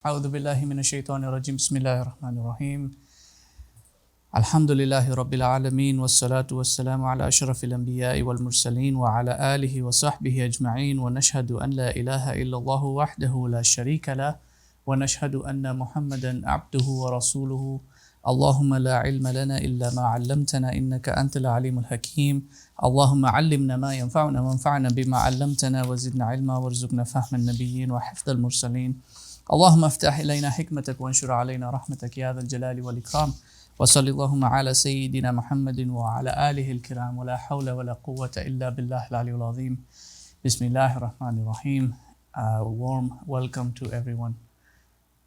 أعوذ بالله من الشيطان الرجيم بسم الله الرحمن الرحيم الحمد لله رب العالمين والصلاة والسلام على أشرف الأنبياء والمرسلين وعلى آله وصحبه أجمعين ونشهد أن لا إله إلا الله وحده لا شريك له ونشهد أن محمدا عبده ورسوله اللهم لا علم لنا إلا ما علمتنا إنك أنت العليم الحكيم اللهم علمنا ما ينفعنا وانفعنا بما علمتنا وزدنا علما وارزقنا فهم النبيين وحفظ المرسلين اللهم افتح إلينا حكمتك وانشر علينا رحمتك يا ذا الجلال والإكرام وصل اللهم على سيدنا محمد وعلى آله الكرام ولا حول ولا قوة إلا بالله العلي العظيم بسم الله الرحمن الرحيم. A warm welcome to everyone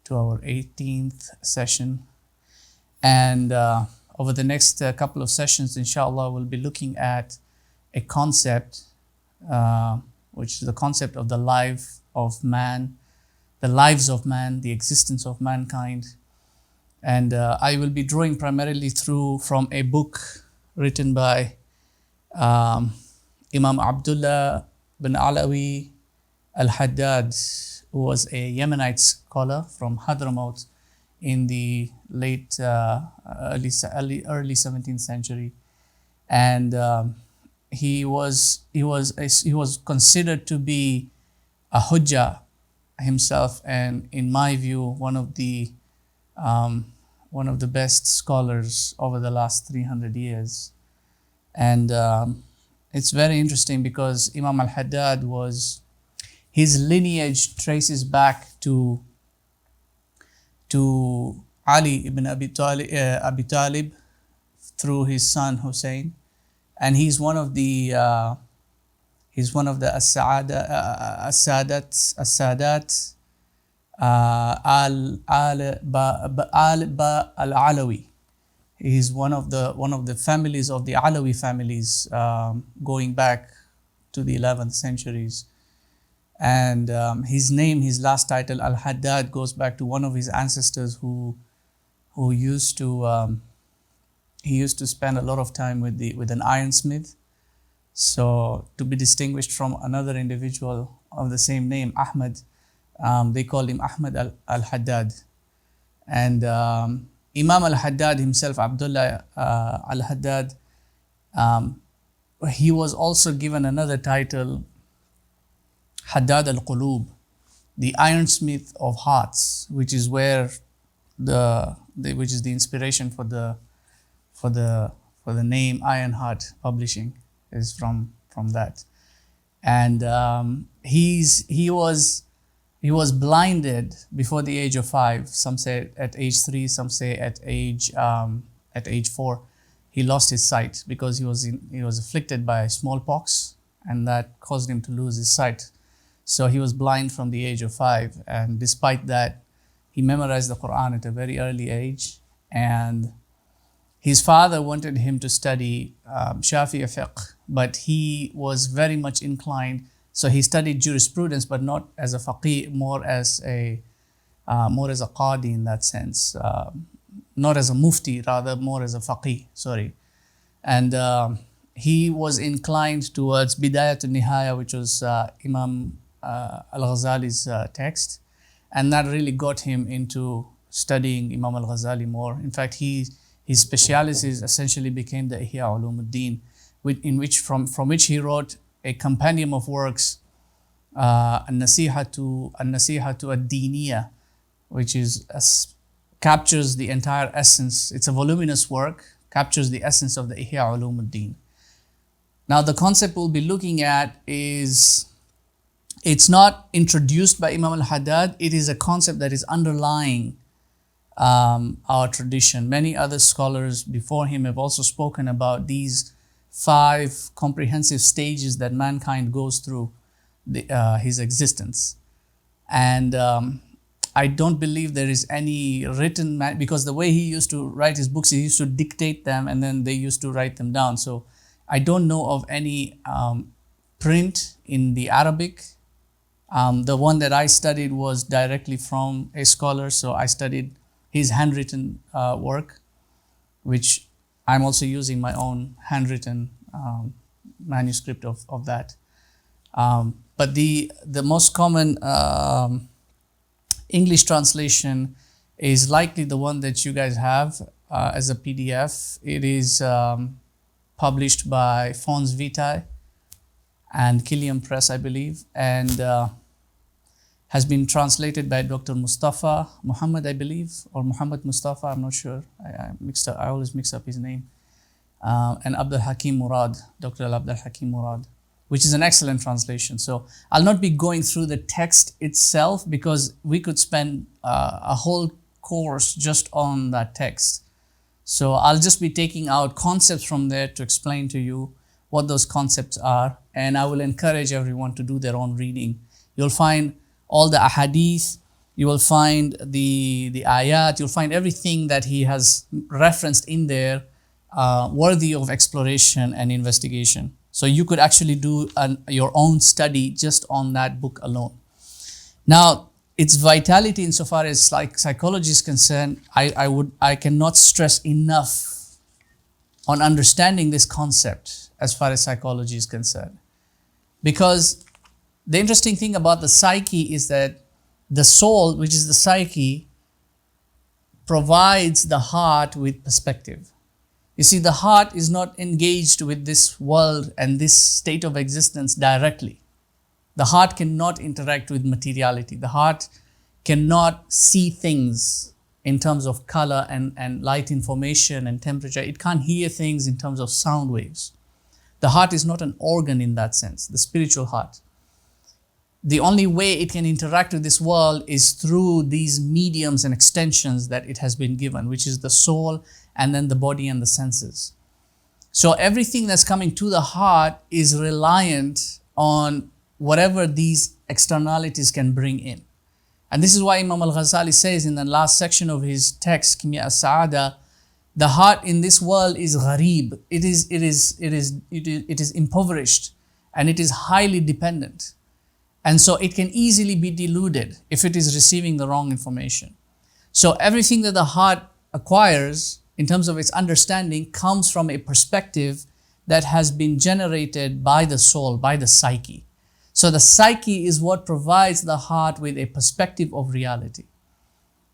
to our 18th session, and over the next couple of sessions inshallah we'll be looking at a concept which is the concept of the life of man, the lives of man, the existence of mankind. And I will be drawing primarily from a book written by Imam Abdullah bin Alawi al-Haddad, who was a Yemenite scholar from Hadramaut in the late early 17th century, and he was considered to be a hujjah himself, and in my view one of the best scholars over the last 300 years. And it's very interesting because Imam al-Haddad his lineage traces back to Ali ibn Abi Talib through his son Hussein, and he's one of the as-Sadat al-Alawi. He's one of the families of the Alawi families, going back to the 11th centuries. And his last title, Al-Haddad, goes back to one of his ancestors who used to spend a lot of time with an ironsmith. So to be distinguished from another individual of the same name, Ahmad, they called him Ahmad al-Haddad. And Imam al-Haddad himself, Abdullah al-Haddad, he was also given another title, Haddad al-Qulub, the ironsmith of hearts, which is where which is the inspiration for the name Ironheart Publishing is from that. And he was blinded before the age of 5. Some say at age 3, some say at age 4. He lost his sight because he was afflicted by smallpox, and that caused him to lose his sight. So he was blind from the age of 5, and despite that, he memorized the Quran at a very early age. And his father wanted him to study Shafi'i fiqh, but he was very much inclined. So he studied jurisprudence, but not as a faqih, more as a qadi in that sense, not as a mufti, rather more as a faqih. And he was inclined towards Bidayat al-Nihaya, which was Imam al-Ghazali's text, and that really got him into studying Imam al-Ghazali more. In fact, his specialities essentially became the Ihya Ulumuddin, from which he wrote a compendium of works, An-Nasihatu ad-Diniya, which captures the entire essence. It's a voluminous work, captures the essence of the Ihya Ulumuddin. Now, the concept we'll be looking at it's not introduced by Imam al-Haddad. It is a concept that is underlying our tradition. Many other scholars before him have also spoken about these 5 comprehensive stages that mankind goes through his existence. And I don't believe there is any written, because the way he used to write his books, he used to dictate them and then they used to write them down. So I don't know of any print in the Arabic. The one that I studied was directly from a scholar, so I studied his handwritten work, which I'm also using my own handwritten manuscript of that. But the most common English translation is likely the one that you guys have as a PDF. It is published by Fons Vitae and Killian Press, I believe, and has been translated by Dr. Mustafa Muhammad, I believe, or Muhammad Mustafa, I'm not sure. I always mix up his name. And Abdul Hakim Murad, Dr. Abdul Hakim Murad, which is an excellent translation. So I'll not be going through the text itself because we could spend a whole course just on that text. So I'll just be taking out concepts from there to explain to you what those concepts are, and I will encourage everyone to do their own reading. You'll find all the ahadith, you will find the ayat, you'll find everything that he has referenced in there worthy of exploration and investigation. So you could actually do your own study just on that book alone. Now, its vitality insofar as psychology is concerned, I cannot stress enough on understanding this concept as far as psychology is concerned. Because the interesting thing about the psyche is that the soul, which is the psyche, provides the heart with perspective. You see, the heart is not engaged with this world and this state of existence directly. The heart cannot interact with materiality. The heart cannot see things in terms of color and light information and temperature. It can't hear things in terms of sound waves. The heart is not an organ in that sense, the spiritual heart. The only way it can interact with this world is through these mediums and extensions that it has been given, which is the soul and then the body and the senses. So everything that's coming to the heart is reliant on whatever these externalities can bring in. And this is why Imam al-Ghazali says in the last section of his text, Kimya al-Sa'ada, the heart in this world is gharib. It is impoverished and it is highly dependent. And so it can easily be deluded if it is receiving the wrong information. So everything that the heart acquires in terms of its understanding comes from a perspective that has been generated by the soul, by the psyche. So the psyche is what provides the heart with a perspective of reality.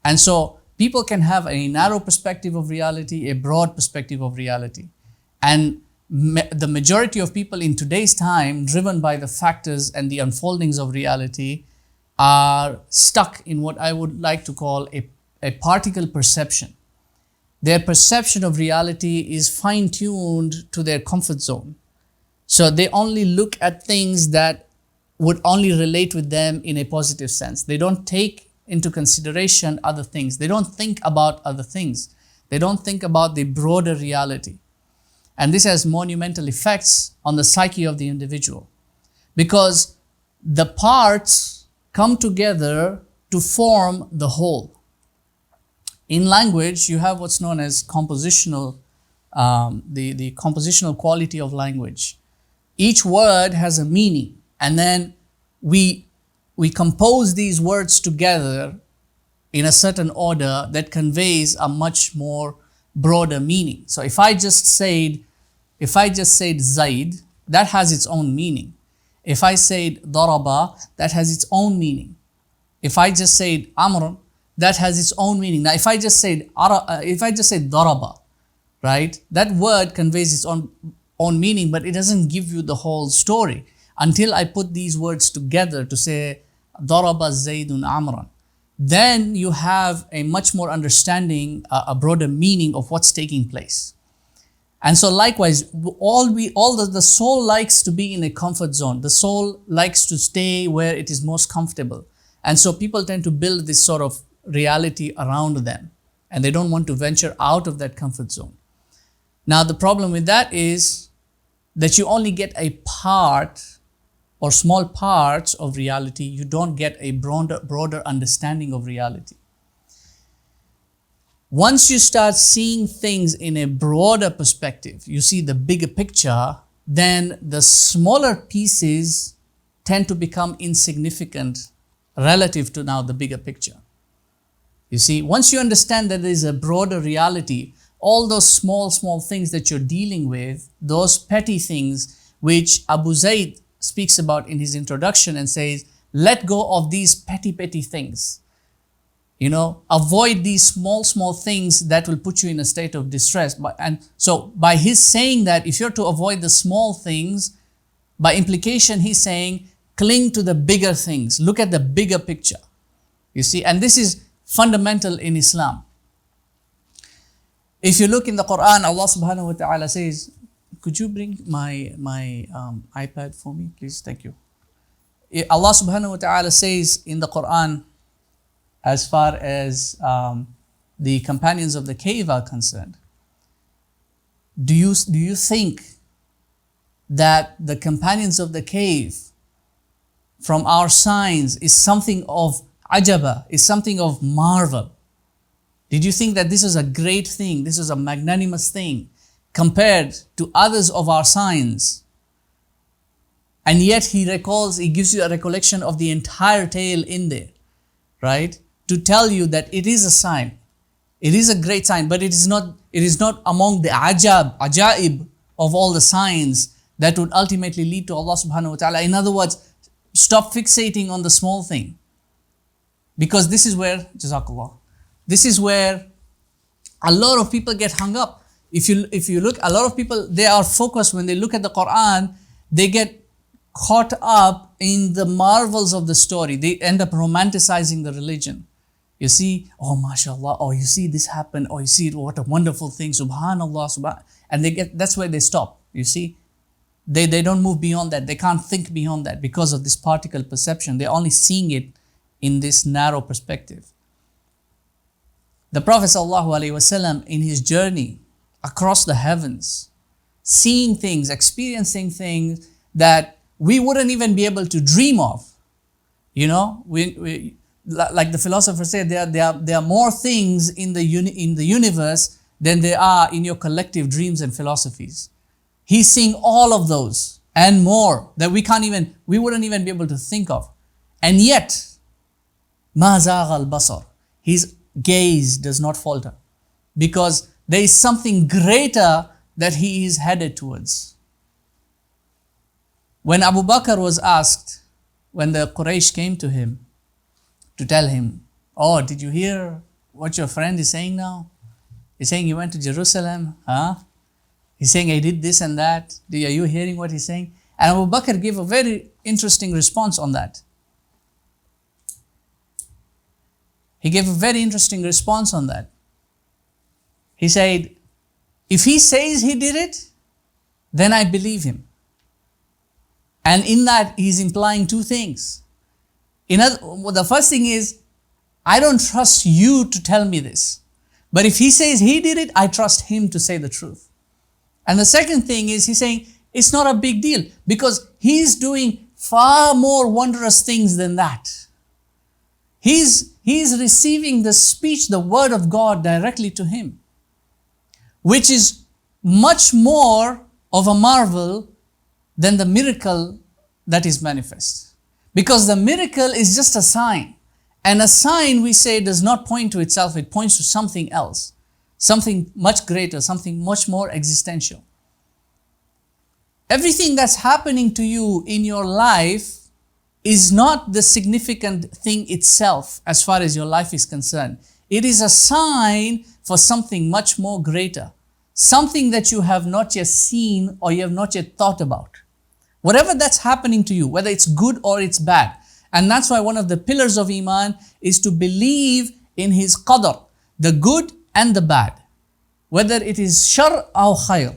And so people can have a narrow perspective of reality, a broad perspective of reality. And the majority of people in today's time, driven by the factors and the unfoldings of reality, are stuck in what I would like to call a particle perception. Their perception of reality is fine-tuned to their comfort zone. So they only look at things that would only relate with them in a positive sense. They don't take into consideration other things. They don't think about other things. They don't think about the broader reality. And this has monumental effects on the psyche of the individual because the parts come together to form the whole. In language, you have what's known as compositional, the compositional quality of language. Each word has a meaning, and then we compose these words together in a certain order that conveys a much more broader meaning. So if I just said Zaid, that has its own meaning. If I said Daraba, that has its own meaning. If I just said Amr, that has its own meaning. Now, if I just said Daraba, right, that word conveys its own meaning, but it doesn't give you the whole story until I put these words together to say Daraba Zaidun Amran. Then you have a much more understanding, a broader meaning of what's taking place. And so likewise, the soul likes to be in a comfort zone. The soul likes to stay where it is most comfortable. And so people tend to build this sort of reality around them, and they don't want to venture out of that comfort zone. Now, the problem with that is that you only get a part or small parts of reality. You don't get a broader understanding of reality. Once you start seeing things in a broader perspective, you see the bigger picture, then the smaller pieces tend to become insignificant relative to now the bigger picture. You see, once you understand that there is a broader reality, all those small things that you're dealing with, those petty things which Abu Zaid speaks about in his introduction and says, let go of these petty things. Avoid these small things that will put you in a state of distress. And so by his saying that, if you're to avoid the small things, by implication, he's saying, cling to the bigger things. Look at the bigger picture. You see, and this is fundamental in Islam. If you look in the Quran, Allah subhanahu wa ta'ala says, could you bring my iPad for me, please? Thank you. Allah subhanahu wa ta'ala says in the Quran, as far as the companions of the cave are concerned, do you think that the companions of the cave from our signs is something of ajaba, is something of marvel? Did you think that this is a great thing, this is a magnanimous thing compared to others of our signs? And yet he gives you a recollection of the entire tale in there, right? To tell you that it is a sign. It is a great sign, but it is not among the ajaib of all the signs that would ultimately lead to Allah subhanahu wa ta'ala. In other words, stop fixating on the small thing. Because this is where, Jazakallah, this is where a lot of people get hung up. If you look, a lot of people, they are focused when they look at the Quran, they get caught up in the marvels of the story. They end up romanticizing the religion. You see, oh mashallah, oh you see this happened, oh you see what a wonderful thing, subhanallah, and that's where they stop, you see. They don't move beyond that. They can't think beyond that because of this particle perception. They're only seeing it in this narrow perspective. The Prophet ﷺ, in his journey across the heavens, seeing things, experiencing things that we wouldn't even be able to dream of. We like the philosopher said, there are more things in the universe than there are in your collective dreams and philosophies. He's seeing all of those and more that we wouldn't even be able to think of. And yet, ma zagha al-basar, his gaze does not falter, because there is something greater that he is headed towards. When Abu Bakr was asked, when the Quraysh came to him to tell him, oh, did you hear what your friend is saying now? He's saying he went to Jerusalem, huh? He's saying he did this and that. Are you hearing what he's saying? And Abu Bakr gave a very interesting response on that. He gave a very interesting response on that. He said, if he says he did it, then I believe him. And in that, he's implying two things. The first thing is, I don't trust you to tell me this. But if he says he did it, I trust him to say the truth. And the second thing is, he's saying, it's not a big deal, because he's doing far more wondrous things than that. He's receiving the speech, the word of God directly to him, which is much more of a marvel than the miracle that is manifest. Because the miracle is just a sign. And a sign, we say, does not point to itself, it points to something else. Something much greater, something much more existential. Everything that's happening to you in your life is not the significant thing itself as far as your life is concerned. It is a sign for something much more greater. Something that you have not yet seen or you have not yet thought about. Whatever that's happening to you, whether it's good or it's bad. And that's why one of the pillars of Iman is to believe in his qadr, the good and the bad. Whether it is shar or khair,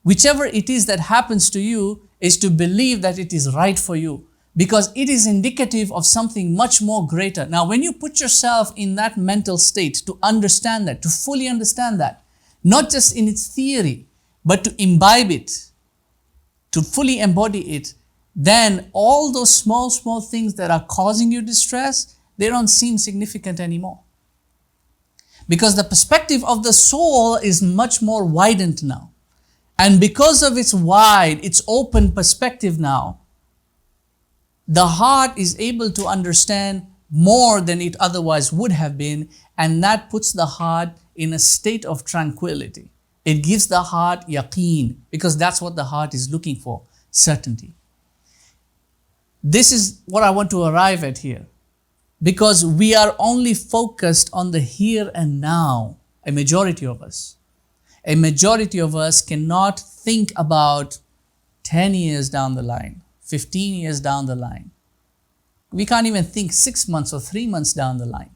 whichever it is that happens to you, is to believe that it is right for you, because it is indicative of something much more greater. Now, when you put yourself in that mental state to understand that, to fully understand that, not just in its theory, but to imbibe it, to fully embody it, then all those small things that are causing you distress, they don't seem significant anymore. Because the perspective of the soul is much more widened now. And because of its wide, its open perspective now, the heart is able to understand more than it otherwise would have been, and that puts the heart in a state of tranquility. It gives the heart yaqeen, because that's what the heart is looking for, certainty. This is what I want to arrive at here. Because we are only focused on the here and now, a majority of us. A majority of us cannot think about 10 years down the line, 15 years down the line. We can't even think 6 months or 3 months down the line.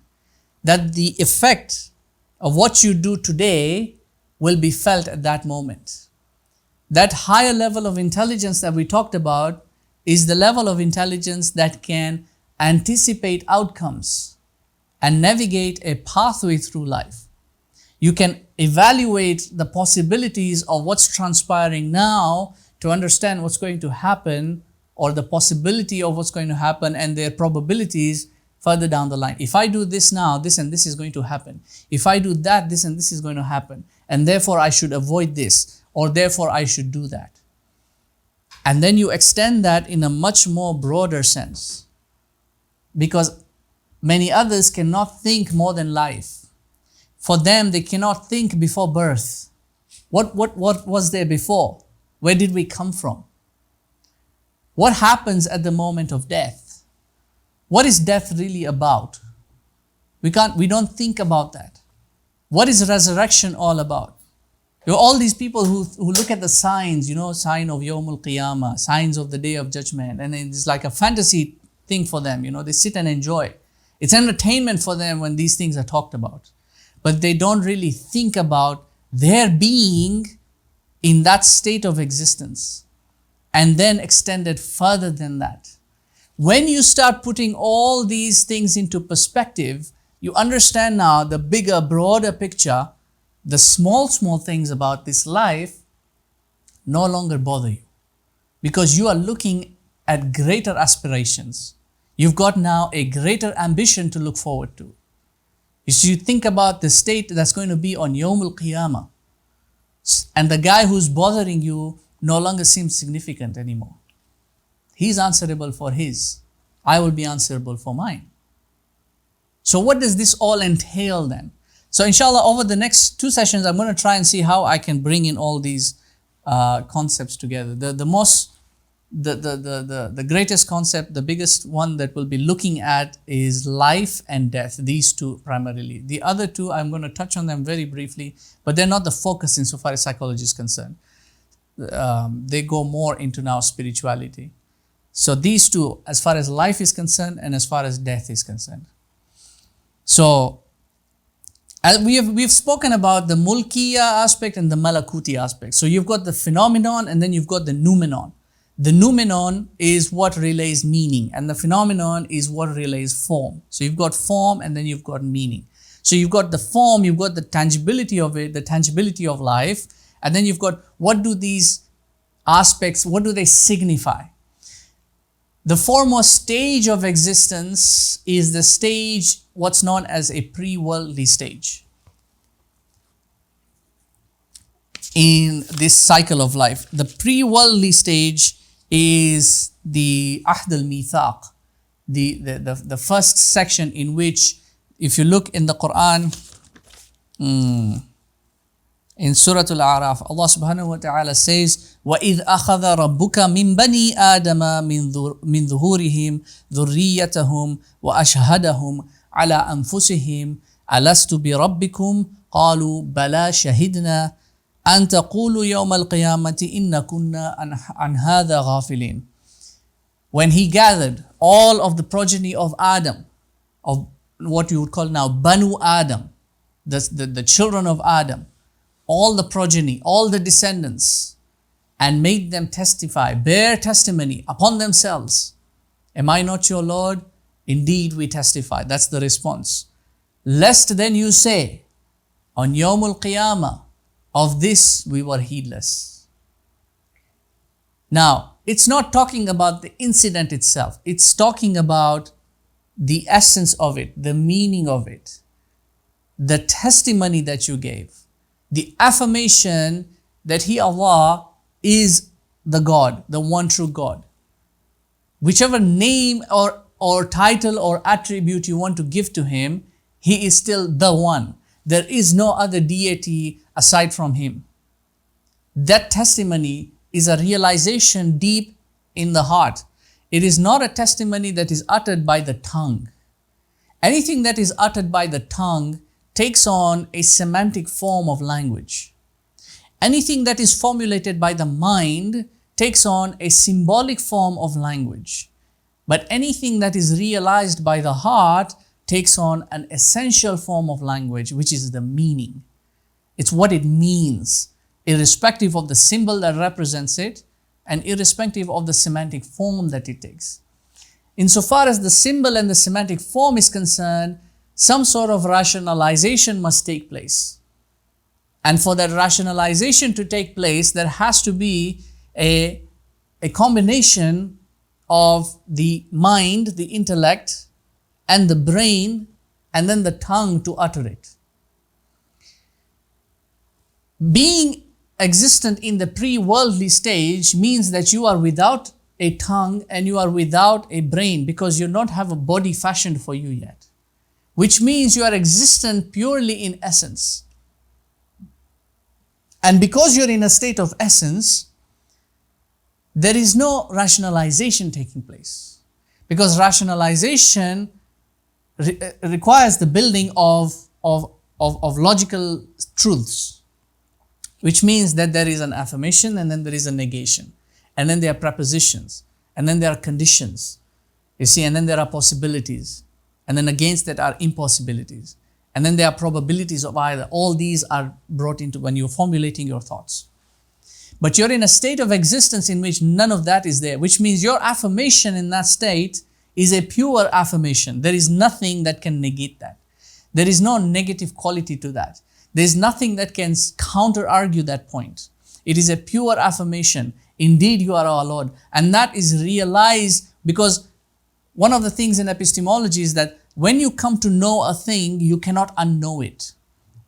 That the effect of what you do today will be felt at that moment. That higher level of intelligence that we talked about is the level of intelligence that can anticipate outcomes and navigate a pathway through life. You can evaluate the possibilities of what's transpiring now to understand what's going to happen, or the possibility of what's going to happen and their probabilities further down the line. If I do this now, this and this is going to happen. If I do that, this and this is going to happen. And therefore I should avoid this, or therefore I should do that. And then you extend that in a much more broader sense. Because many others cannot think more than life. For them, they cannot think before birth. What was there before? Where did we come from? What happens at the moment of death? What is death really about? We don't think about that. What is resurrection all about? There are all these people who look at the signs, sign of Yawmul Qiyamah, signs of the Day of Judgment, and it's like a fantasy thing for them, they sit and enjoy. It's entertainment for them when these things are talked about. But they don't really think about their being in that state of existence, and then extended further than that. When you start putting all these things into perspective, you understand now the bigger, broader picture. The small things about this life no longer bother you, because you are looking at greater aspirations. You've got now a greater ambition to look forward to. You think about the state that's going to be on Yawmul Qiyamah, and the guy who's bothering you no longer seems significant anymore. He's answerable for his. I will be answerable for mine. So what does this all entail then? So inshallah, over the next 2 sessions, I'm going to try and see how I can bring in all these concepts together. The greatest concept, the biggest one that we'll be looking at is life and death, these two primarily. The other two, I'm going to touch on them very briefly, but they're not the focus insofar as psychology is concerned. They go more into now spirituality. So these two, as far as life is concerned and as far as death is concerned. So we've spoken about the mulkiya aspect and the malakuti aspect. So you've got the phenomenon and then you've got the noumenon. The noumenon is what relays meaning, and the phenomenon is what relays form. So you've got form and then you've got meaning. So you've got the form, you've got the tangibility of it, the tangibility of life, and then you've got what do these aspects, what do they signify? The foremost stage of existence is the stage, what's known as a pre-worldly stage in this cycle of life. The pre-worldly stage is the Ahd al-Mithaq, the first section in which, if you look in the Quran, in Surah Al-A'raf, Allah subhanahu wa ta'ala says, وَإِذْ أَخَذَ رَبُّكَ مِنْ بَنِي آدَمَ مِنْ ظُهُورِهِمْ ذُرِّيَّتَهُمْ وَأَشْهَدَهُمْ عَلَىٰ أَنفُسِهِمْ أَلَسْتُ بِرَبِّكُمْ قَالُوا بَلَى شَهِدْنَا أَن تَقُولُوا يَوْمَ الْقِيَامَةِ إِنَّا كُنَّا عَنْ هَذَا غَافِلِينَ. When he gathered all of the progeny of Adam, of what you would call now Banu Adam, the children of Adam, all the progeny, all the descendants, and made them testify, bear testimony upon themselves. Am I not your Lord? Indeed we testify. That's the response. Lest then you say, on Yawmul Qiyamah, of this we were heedless. Now, it's not talking about the incident itself. It's talking about the essence of it, the meaning of it, the testimony that you gave, the affirmation that He, Allah, is the God, the one true God. Whichever name or title or attribute you want to give to Him, He is still the one. There is no other deity aside from Him. That testimony is a realization deep in the heart. It is not a testimony that is uttered by the tongue. Anything that is uttered by the tongue takes on a semantic form of language. Anything that is formulated by the mind takes on a symbolic form of language. But anything that is realized by the heart takes on an essential form of language, which is the meaning. It's what it means, irrespective of the symbol that represents it and irrespective of the semantic form that it takes. Insofar as the symbol and the semantic form is concerned, some sort of rationalization must take place. And for that rationalization to take place, there has to be a combination of the mind, the intellect, and the brain, and then the tongue to utter it. Being existent in the pre-worldly stage means that you are without a tongue and you are without a brain because you don't have a body fashioned for you yet. Which means you are existent purely in essence. And because you're in a state of essence, there is no rationalization taking place. Because rationalization requires the building of logical truths, which means that there is an affirmation and then there is a negation. And then there are prepositions, and then there are conditions, you see, and then there are possibilities, and then against that are impossibilities, and then there are probabilities of either. All these are brought into when you're formulating your thoughts. But you're in a state of existence in which none of that is there, which means your affirmation in that state is a pure affirmation. There is nothing that can negate that. There is no negative quality to that. There is nothing that can counter-argue that point. It is a pure affirmation. Indeed, you are our Lord. And that is realized because one of the things in epistemology is that when you come to know a thing, you cannot unknow it.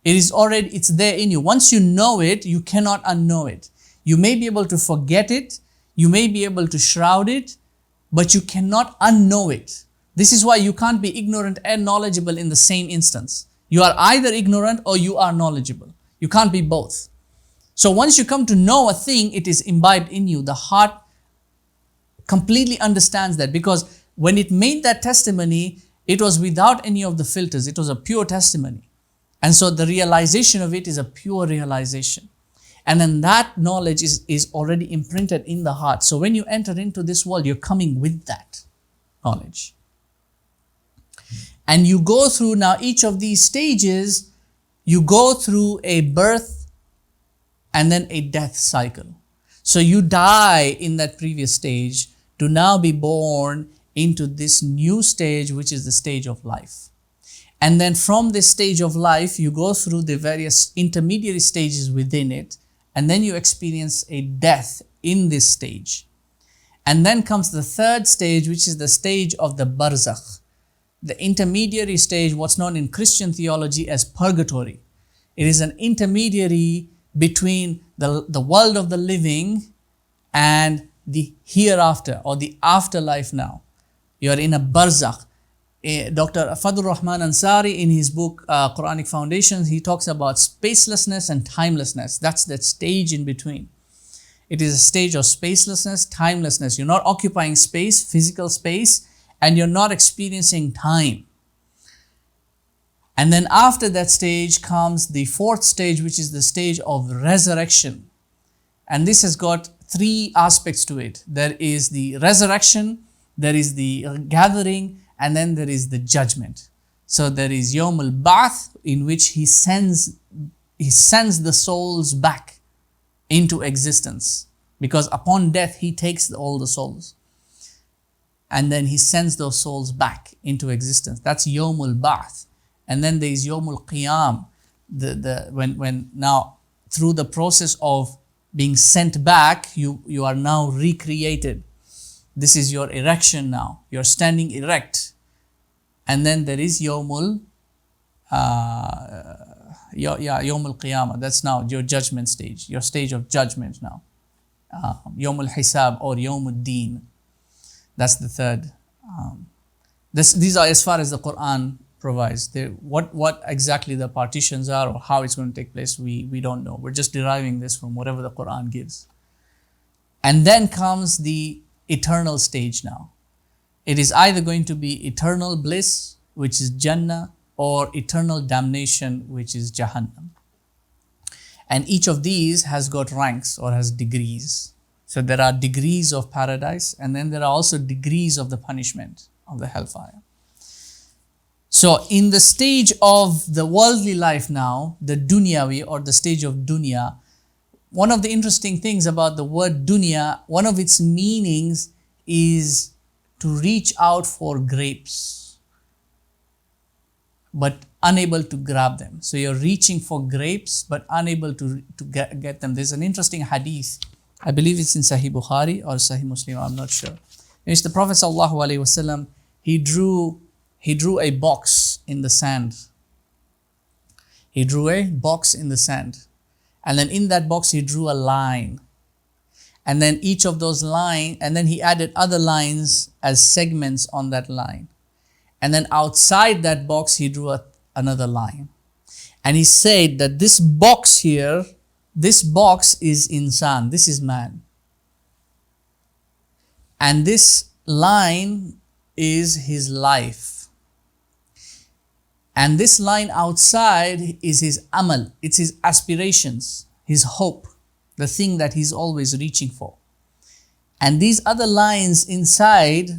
It's there in you. Once you know it, you cannot unknow it. You may be able to forget it. You may be able to shroud it, but you cannot unknow it. This is why you can't be ignorant and knowledgeable in the same instance. You are either ignorant or you are knowledgeable. You can't be both. So once you come to know a thing, it is imbibed in you. The heart completely understands that because when it made that testimony, it was without any of the filters. It was a pure testimony. And so the realization of it is a pure realization. And then that knowledge is already imprinted in the heart. So when you enter into this world, you're coming with that knowledge. And you go through now each of these stages, you go through a birth and then a death cycle. So you die in that previous stage to now be born into this new stage, which is the stage of life. And then from this stage of life, you go through the various intermediary stages within it, and then you experience a death in this stage. And then comes the third stage, which is the stage of the barzakh, the intermediary stage, what's known in Christian theology as purgatory. It is an intermediary between the world of the living and the hereafter or the afterlife now. You are in a barzakh. Dr. Fadl Rahman Ansari in his book Quranic Foundations, he talks about spacelessness and timelessness. That's that stage in between. It is a stage of spacelessness, timelessness. You're not occupying space, physical space, and you're not experiencing time. And then after that stage comes the fourth stage, which is the stage of resurrection. And this has got three aspects to it. There is the resurrection, there is the gathering, and then there is the judgment. So there is Yawm al-Ba'ath, in which he sends the souls back into existence. Because upon death, he takes all the souls. And then he sends those souls back into existence. That's Yawm al-Ba'ath. And then there is Yawm al-Qiyam, when now through the process of being sent back, you are now recreated. This is your erection now. You're standing erect. And then there is Yawm al-Qiyamah. That's now your judgment stage, your stage of judgment now. Yawm al-Hisab or Yawm al-Din. That's the third. These are as far as the Quran provides. What exactly the partitions are or how it's going to take place, we don't know. We're just deriving this from whatever the Quran gives. And then comes the eternal stage now. It is either going to be eternal bliss, which is Jannah, or eternal damnation, which is Jahannam. And each of these has got ranks or has degrees. So there are degrees of paradise, and then there are also degrees of the punishment of the hellfire. So in the stage of the worldly life now, the dunyawi, or the stage of dunya, one of the interesting things about the word dunya, one of its meanings is to reach out for grapes, but unable to grab them. So you're reaching for grapes, but unable to get them. There's an interesting hadith. I believe it's in Sahih Bukhari or Sahih Muslim, I'm not sure. It's the Prophet ﷺ, he drew a box in the sand. He drew a box in the sand. And then in that box, he drew a line. And then each of those lines, and then he added other lines as segments on that line. And then outside that box, he drew another line. And he said that this box here, this box is insan, this is man. And this line is his life. And this line outside is his amal, it's his aspirations, his hope, the thing that he's always reaching for. And these other lines inside,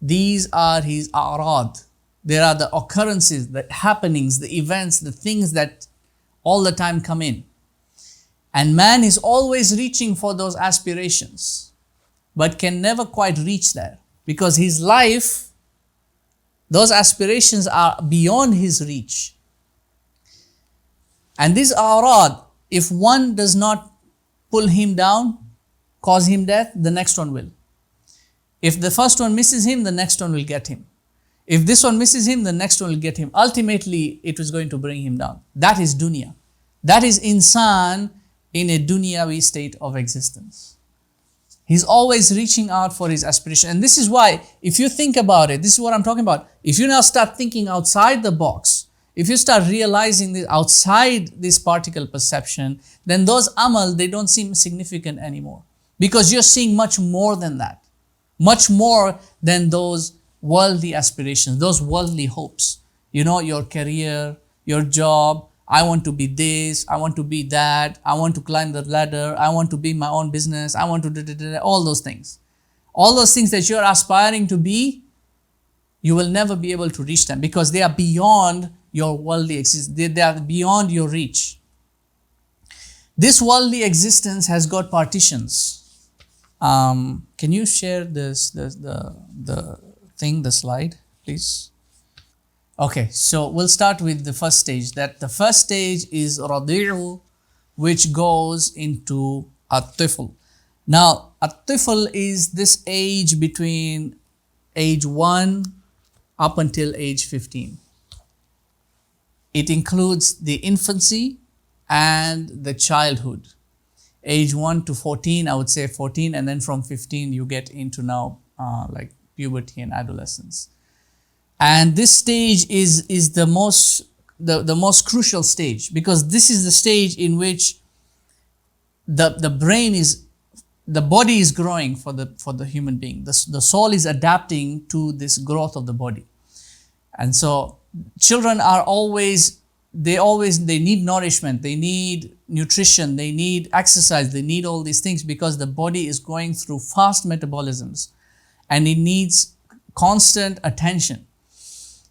these are his a'rad. There are the occurrences, the happenings, the events, the things that all the time come in. And man is always reaching for those aspirations, but can never quite reach there, because his life, those aspirations are beyond his reach. And these a'rad, if one does not pull him down, cause him death, the next one will. If the first one misses him, the next one will get him. If this one misses him, the next one will get him. Ultimately, it is going to bring him down. That is dunya. That is insan in a dunyawi state of existence. He's always reaching out for his aspiration. And this is why, if you think about it, this is what I'm talking about. If you now start thinking outside the box, if you start realizing this outside this particle perception, then those amal, they don't seem significant anymore. Because you're seeing much more than that. Much more than those worldly aspirations, those worldly hopes. You know, your career, your job, I want to be this, I want to be that, I want to climb the ladder, I want to be my own business, I want to do all those things. All those things that you're aspiring to be, you will never be able to reach them because they are beyond your worldly existence. They are beyond your reach. This worldly existence has got partitions. Can you share this, the slide, please? Okay, so we'll start with the first stage. That the first stage is radi'u, which goes into at-tifl. Now, at-tifl is this age between age 1 up until age 15. It includes the infancy and the childhood. Age 1 to 14, I would say 14, and then from 15 you get into now like puberty and adolescence. And this stage is the most crucial stage, because this is the stage in which the body is growing for the human being. The soul is adapting to this growth of the body. And so children are they need nourishment, they need nutrition, they need exercise, they need all these things, because the body is going through fast metabolisms and it needs constant attention.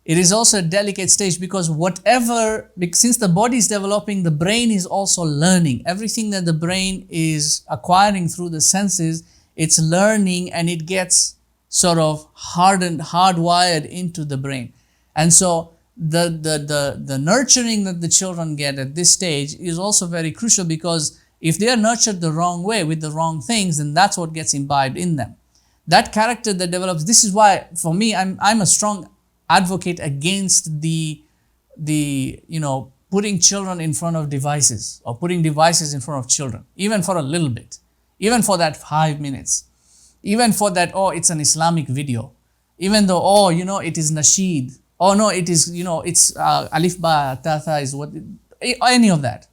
It is also a delicate stage because since the body is developing, the brain is also learning. Everything that the brain is acquiring through the senses, it's learning, and it gets sort of hardwired into the brain. And so the nurturing that the children get at this stage is also very crucial, because if they are nurtured the wrong way with the wrong things, then that's what gets imbibed in them. That character that develops, this is why for me, I'm a strong advocate against the putting children in front of devices, or putting devices in front of children, even for a little bit, even for that 5 minutes, even for that, it's an Islamic video, even though, it is nasheed, no, it is, it's alif ba ta tha is what, any of that,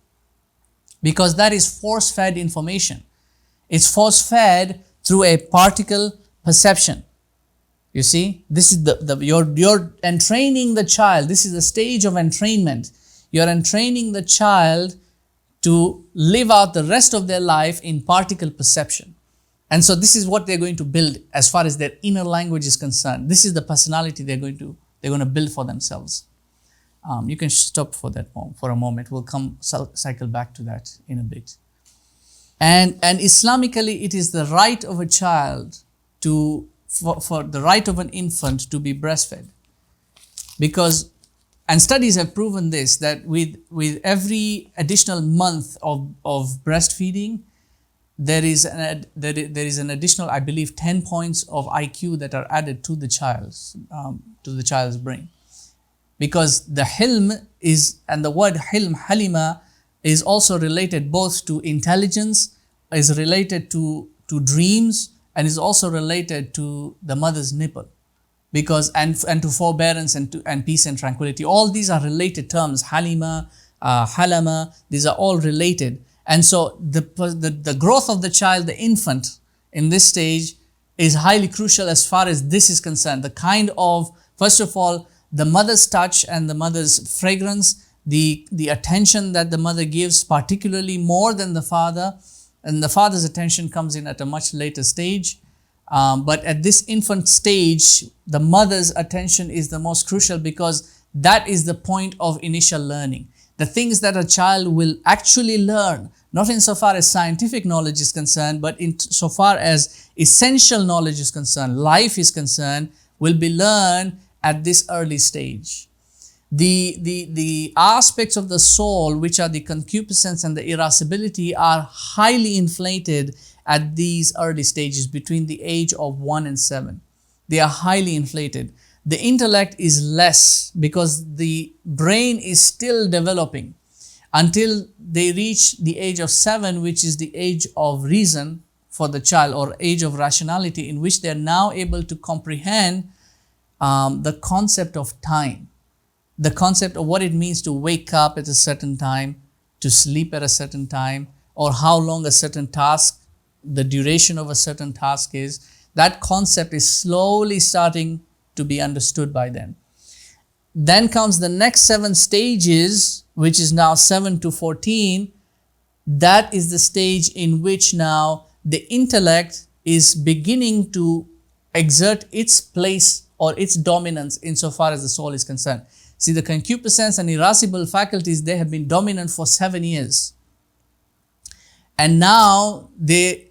because that is force-fed information. It's force-fed through a particle perception. You see, this is you're entraining the child. This is the stage of entrainment. You're entraining the child to live out the rest of their life in particle perception. And so this is what they're going to build as far as their inner language is concerned. This is the personality they're going to build for themselves. You can stop for a moment. We'll cycle back to that in a bit. And Islamically, it is the right of a child for the right of an infant to be breastfed. Because, and studies have proven this, that with every additional month of breastfeeding, there is an additional, I believe, 10 points of IQ that are added to the child's brain. Because the hilm is, and the word hilm, halima, is also related both to intelligence, is related to dreams, and is also related to the mother's nipple. Because, and to forbearance and peace and tranquility. All these are related terms. Halima, halama, these are all related. And so the growth of the child, the infant, in this stage is highly crucial as far as this is concerned. The kind of, first of all, the mother's touch and the mother's fragrance, the attention that the mother gives, particularly more than the father, and the father's attention comes in at a much later stage. But at this infant stage, the mother's attention is the most crucial because that is the point of initial learning. The things that a child will actually learn, not insofar as scientific knowledge is concerned, but insofar as essential knowledge is concerned, life is concerned, will be learned at this early stage. The aspects of the soul, which are the concupiscence and the irascibility, are highly inflated at these early stages between the age of 1 and 7. They are highly inflated. The intellect is less because the brain is still developing until they reach the age of 7, which is the age of reason for the child, or age of rationality, in which they are now able to comprehend the concept of time, the concept of what it means to wake up at a certain time, to sleep at a certain time, or how long a certain task, the duration of a certain task is. That concept is slowly starting to be understood by them. Then comes the next 7 stages, which is now 7 to 14. That is the stage in which now the intellect is beginning to exert its place or its dominance insofar as the soul is concerned. See, the concupiscence and irascible faculties, they have been dominant for 7 years. And now they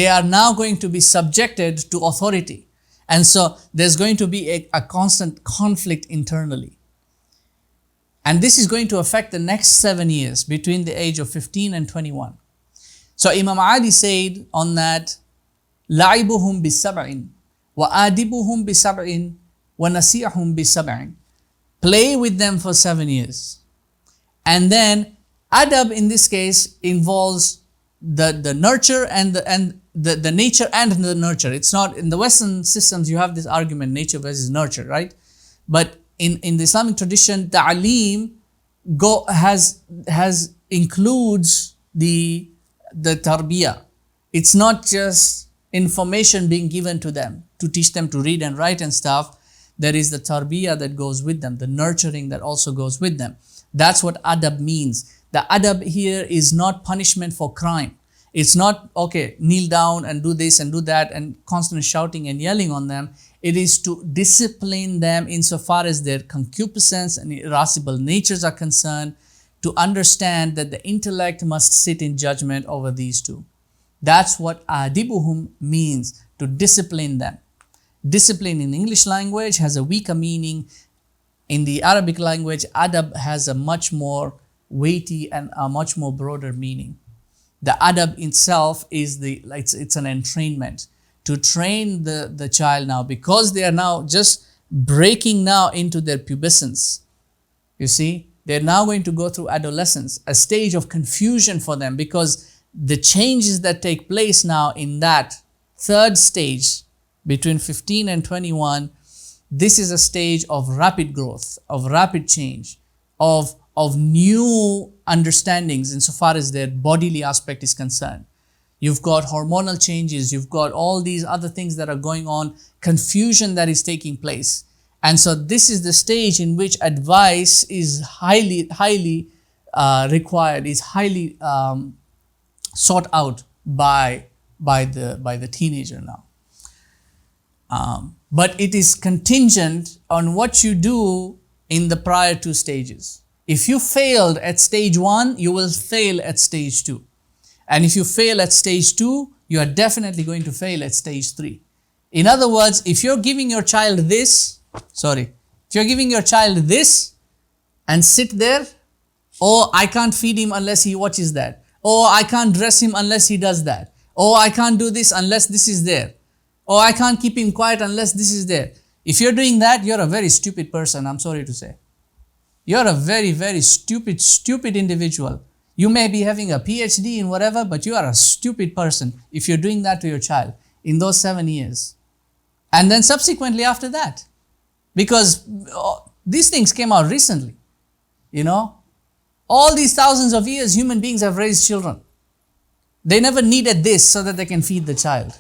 are now going to be subjected to authority. And so there's going to be a constant conflict internally. And this is going to affect the next 7 years between the age of 15 and 21. So Imam Ali said on that, لَعِبُهُمْ بِسَبْعٍ وَآدِبُهُمْ بِسَبْعٍ وَنَسِيحُمْ بِسَبْعٍ. Play with them for 7 years. And then adab in this case involves the nurture and the nature and the nurture. It's not, in the Western systems you have this argument, nature versus nurture, right? But in the Islamic tradition, ta'aleem includes the tarbiyah. It's not just information being given to them to teach them to read and write and stuff. There is the tarbiyah that goes with them, the nurturing that also goes with them. That's what adab means. The adab here is not punishment for crime. It's not, okay, kneel down and do this and do that and constant shouting and yelling on them. It is to discipline them insofar as their concupiscence and irascible natures are concerned, to understand that the intellect must sit in judgment over these two. That's what adibuhum means, to discipline them. Discipline in English language has a weaker meaning. In the Arabic language, adab has a much more weighty and a much more broader meaning. The adab itself is it's an entrainment. To train the child now, because they are now just breaking now into their pubescence. You see, they're now going to go through adolescence, a stage of confusion for them, because the changes that take place now in that third stage between 15 and 21, this is a stage of rapid growth, of rapid change, of new understandings insofar as their bodily aspect is concerned. You've got hormonal changes. You've got all these other things that are going on, confusion that is taking place. And so this is the stage in which advice is highly required, is highly sought out by the teenager now. But it is contingent on what you do in the prior two stages. If you failed at stage 1, you will fail at stage 2. And if you fail at stage 2, you are definitely going to fail at stage 3. In other words, if you're giving your child this, if you're giving your child this and sit there, oh, I can't feed him unless he watches that. Oh, I can't dress him unless he does that. Oh, I can't do this unless this is there. Oh, I can't keep him quiet unless this is there. If you're doing that, you're a very stupid person, I'm sorry to say. You're a very, very stupid individual. You may be having a PhD in whatever, but you are a stupid person if you're doing that to your child in those 7 years. And then subsequently after that. Because these things came out recently, you know. All these thousands of years, human beings have raised children. They never needed this so that they can feed the child.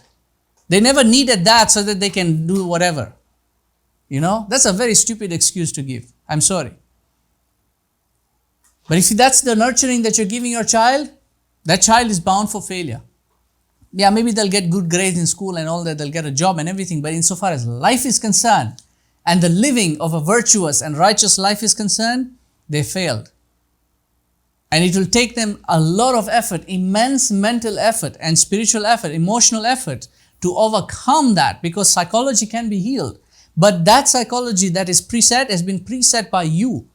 They never needed that so that they can do whatever. You know, that's a very stupid excuse to give. I'm sorry. But if that's the nurturing that you're giving your child, that child is bound for failure. Yeah, maybe they'll get good grades in school and all that, they'll get a job and everything, but insofar as life is concerned and the living of a virtuous and righteous life is concerned, they failed. And it will take them a lot of effort, immense mental effort and spiritual effort, emotional effort to overcome that, because psychology can be healed. But that psychology that is preset has been preset by you.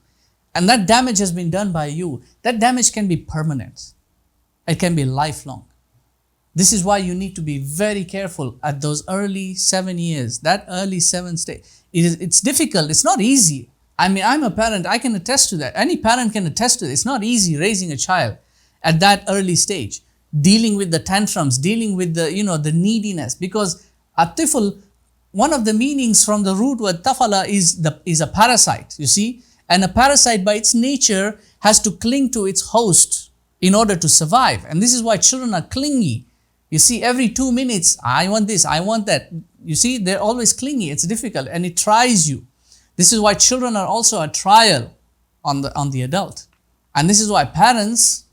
And that damage has been done by you. That damage can be permanent. It can be lifelong. This is why you need to be very careful at those early 7 years, that early 7th stage. It's difficult. It's not easy. I mean, I'm a parent. I can attest to that. Any parent can attest to it. It's not easy raising a child at that early stage, dealing with the tantrums, dealing with the, the neediness. Because at-tifl, one of the meanings from the root word tafala is a parasite, you see. And a parasite by its nature has to cling to its host in order to survive. And this is why children are clingy. You see, every 2 minutes, I want this, I want that. You see, they're always clingy. It's difficult and it tries you. This is why children are also a trial on the adult. And this is why parents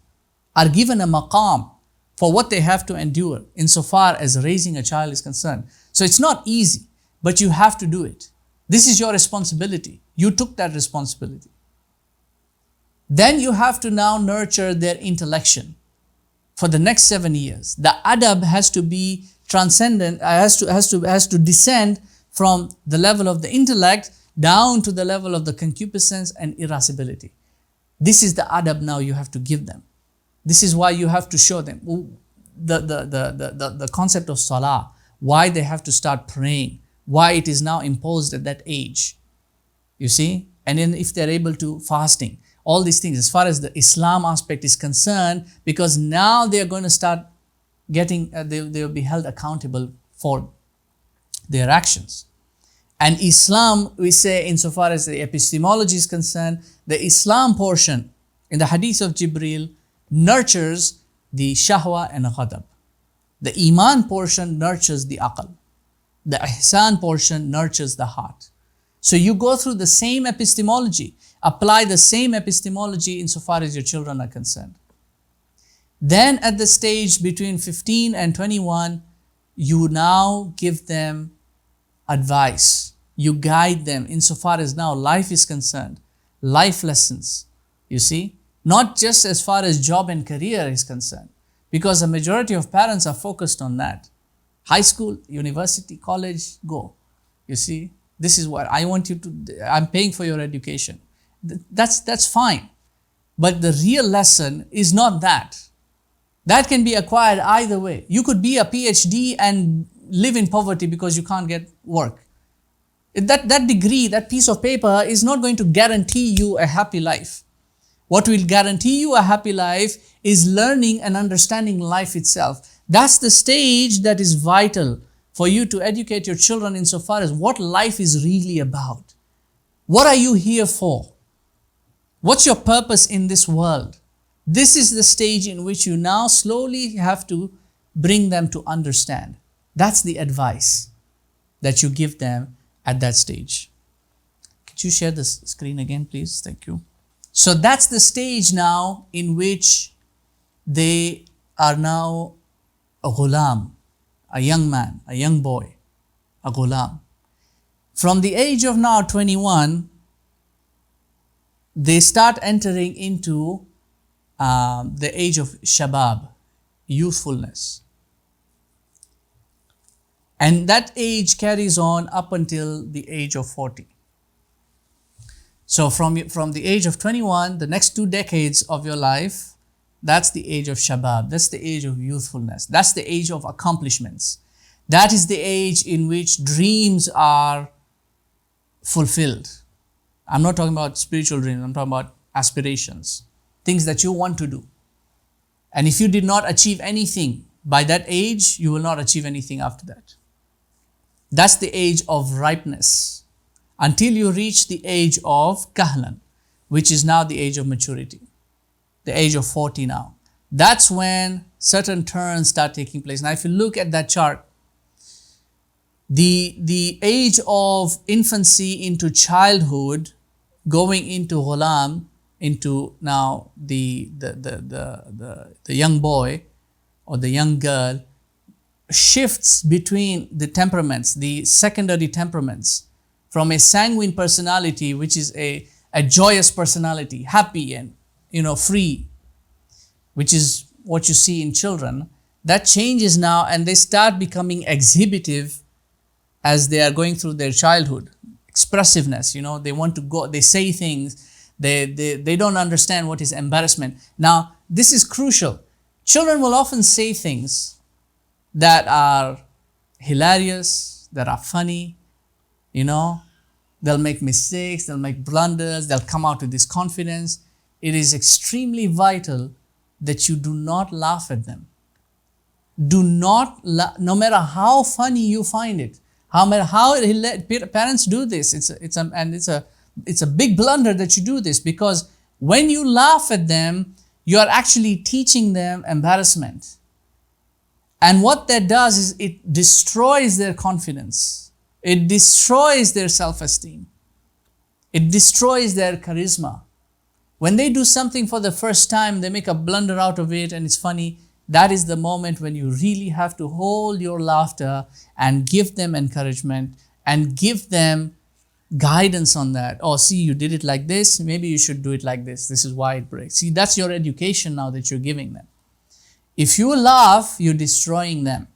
are given a maqam for what they have to endure insofar as raising a child is concerned. So it's not easy, but you have to do it. This is your responsibility. You took that responsibility. Then you have to now nurture their intellection for the next 7 years. The adab has to be transcendent, has to descend from the level of the intellect down to the level of the concupiscence and irascibility. This is the adab now you have to give them. This is why you have to show them the concept of salah, why they have to start praying, why it is now imposed at that age. You see? And then if they're able to, fasting, all these things as far as the Islam aspect is concerned, because now they're going to start getting, they'll be held accountable for their actions. And Islam, we say, insofar as the epistemology is concerned, the Islam portion in the hadith of Jibreel nurtures the shahwa and ghadab. The Iman portion nurtures the aql. The ihsan portion nurtures the heart. So you go through the same epistemology, apply the same epistemology insofar as your children are concerned. Then at the stage between 15 and 21, you now give them advice. You guide them insofar as now life is concerned, life lessons, you see, not just as far as job and career is concerned, because a majority of parents are focused on that. High school, university, college, go. You see, this is what I want you to, I'm paying for your education. That's fine. But the real lesson is not that. That can be acquired either way. You could be a PhD and live in poverty because you can't get work. That degree, that piece of paper is not going to guarantee you a happy life. What will guarantee you a happy life is learning and understanding life itself. That's the stage that is vital for you to educate your children insofar as what life is really about. What are you here for? What's your purpose in this world? This is the stage in which you now slowly have to bring them to understand. That's the advice that you give them at that stage. Could you share this screen again, please? Thank you. So that's the stage now in which they are now a ghulam, a young man, a young boy, a ghulam. From the age of now 21, they start entering into the age of shabab, youthfulness. And that age carries on up until the age of 40. So from the age of 21, the next 2 decades of your life, that's the age of shabab. That's the age of youthfulness. That's the age of accomplishments. That is the age in which dreams are fulfilled. I'm not talking about spiritual dreams. I'm talking about aspirations, things that you want to do. And if you did not achieve anything by that age, you will not achieve anything after that. That's the age of ripeness until you reach the age of kahlan, which is now the age of maturity, the age of 40 now. That's when certain turns start taking place. Now, if you look at that chart, the age of infancy into childhood, going into ghulam, into now the young boy or the young girl, shifts between the temperaments, the secondary temperaments, from a sanguine personality, which is a joyous personality, happy and free, which is what you see in children. That changes now, and they start becoming exhibitive as they are going through their childhood. Expressiveness, they want to go, they say things, they don't understand what is embarrassment. Now, this is crucial. Children will often say things that are hilarious, that are funny, they'll make mistakes, they'll make blunders, they'll come out with this confidence. It is extremely vital that you do not laugh at them. Do not, no matter how funny you find it, parents do this. It's a big blunder that you do this, because when you laugh at them, you are actually teaching them embarrassment. And what that does is it destroys their confidence. It destroys their self-esteem. It destroys their charisma. When they do something for the first time, they make a blunder out of it and it's funny. That is the moment when you really have to hold your laughter and give them encouragement and give them guidance on that. Oh, see, you did it like this. Maybe you should do it like this. This is why it breaks. See, that's your education now that you're giving them. If you laugh, you're destroying them.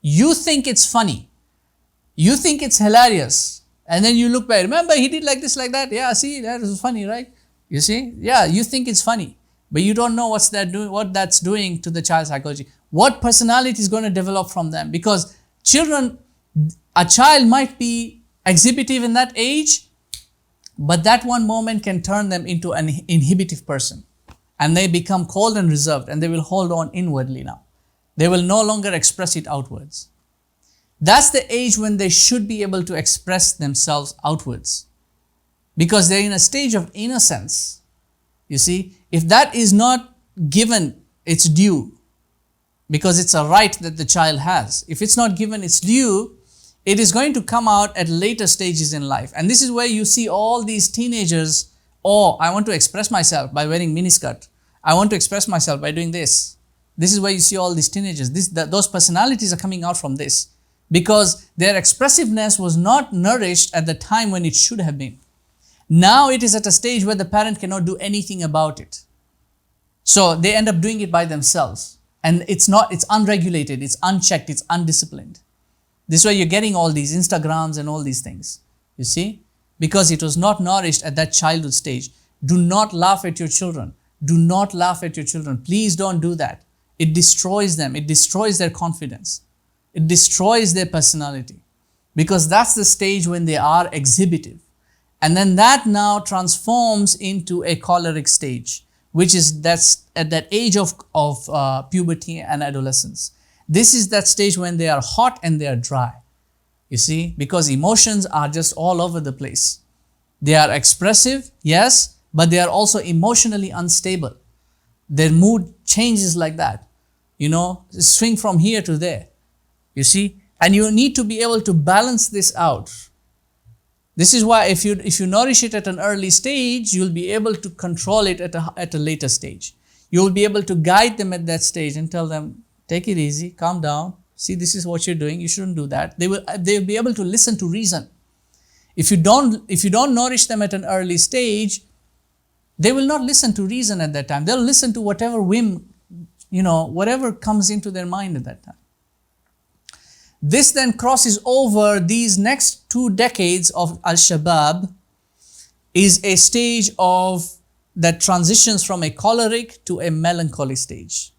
You think it's funny. You think it's hilarious. And then you look back. Remember, he did like this, like that. Yeah, see, that was funny, right? You see? Yeah, you think it's funny. But you don't know what that's doing to the child's psychology. What personality is going to develop from them? Because a child might be exhibitive in that age, but that one moment can turn them into an inhibitive person. And they become cold and reserved, and they will hold on inwardly now. They will no longer express it outwards. That's the age when they should be able to express themselves outwards, because they're in a stage of innocence. You see, if that is not given its due, because it's a right that the child has, if it's not given its due, it is going to come out at later stages in life. And this is where you see all these teenagers, oh, I want to express myself by wearing miniskirt. I want to express myself by doing this. This is where you see all these teenagers. Those personalities are coming out from this, because their expressiveness was not nourished at the time when it should have been. Now it is at a stage where the parent cannot do anything about it. So they end up doing it by themselves. And it's unregulated, it's unchecked, it's undisciplined. This is why you're getting all these Instagrams and all these things. You see? Because it was not nourished at that childhood stage. Do not laugh at your children. Do not laugh at your children. Please don't do that. It destroys them. It destroys their confidence. It destroys their personality. Because that's the stage when they are exhibitive. And then that now transforms into a choleric stage, that's at that age of puberty and adolescence. This is that stage when they are hot and they are dry. You see, because emotions are just all over the place. They are expressive, yes, but they are also emotionally unstable. Their mood changes like that. swing from here to there. You see? And you need to be able to balance this out. This is why if you nourish it at an early stage, you'll be able to control it at a later stage. You'll be able to guide them at that stage and tell them, take it easy, calm down. See, this is what you're doing. You shouldn't do that. They'll be able to listen to reason. If you don't nourish them at an early stage, they will not listen to reason at that time. They'll listen to whatever whim, whatever comes into their mind at that time. This then crosses over these next 2 decades of Al-Shabab, is a stage that transitions from a choleric to a melancholy stage.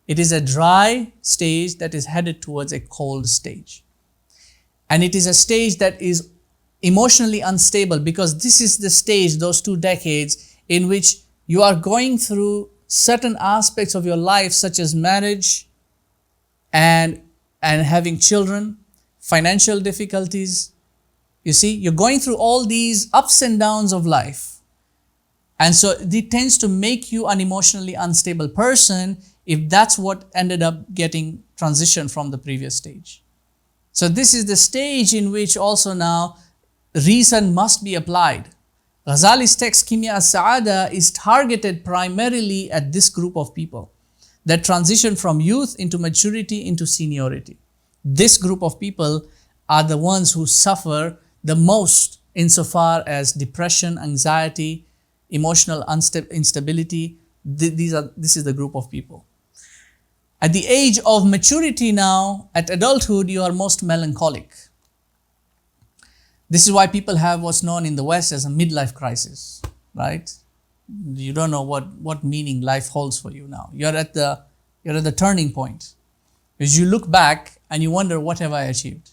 It is a dry stage that is headed towards a cold stage. And it is a stage that is emotionally unstable, because this is the stage, those 2 decades, in which you are going through certain aspects of your life, such as marriage and having children, financial difficulties. You see, you're going through all these ups and downs of life. And so it tends to make you an emotionally unstable person if that's what ended up getting transitioned from the previous stage. So this is the stage in which also now reason must be applied. Ghazali's text, Kimya as-Sa'ada, is targeted primarily at this group of people that transition from youth into maturity into seniority. This group of people are the ones who suffer the most insofar as depression, anxiety, emotional instability. This is the group of people. At the age of maturity now, at adulthood, you are most melancholic. This is why people have what's known in the West as a midlife crisis, right? You don't know what meaning life holds for you now. You're at the turning point. Because you look back and you wonder, what have I achieved?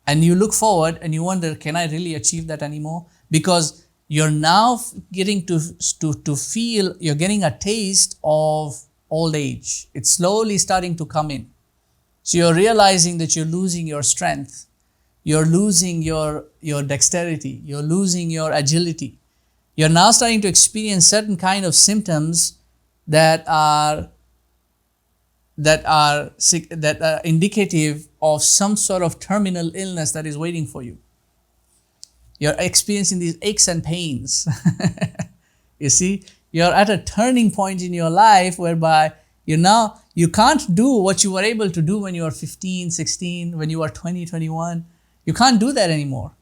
And you look forward and you wonder, can I really achieve that anymore? Because you're now getting to feel, you're getting a taste of old age. It's slowly starting to come in. So you're realizing that you're losing your strength. You're losing your dexterity. You're losing your agility. You're now starting to experience certain kind of symptoms that are indicative of some sort of terminal illness that is waiting for you. You're experiencing these aches and pains. You see, you're at a turning point in your life whereby you can't do what you were able to do when you were 15, 16, when you were 20, 21. You can't do that anymore.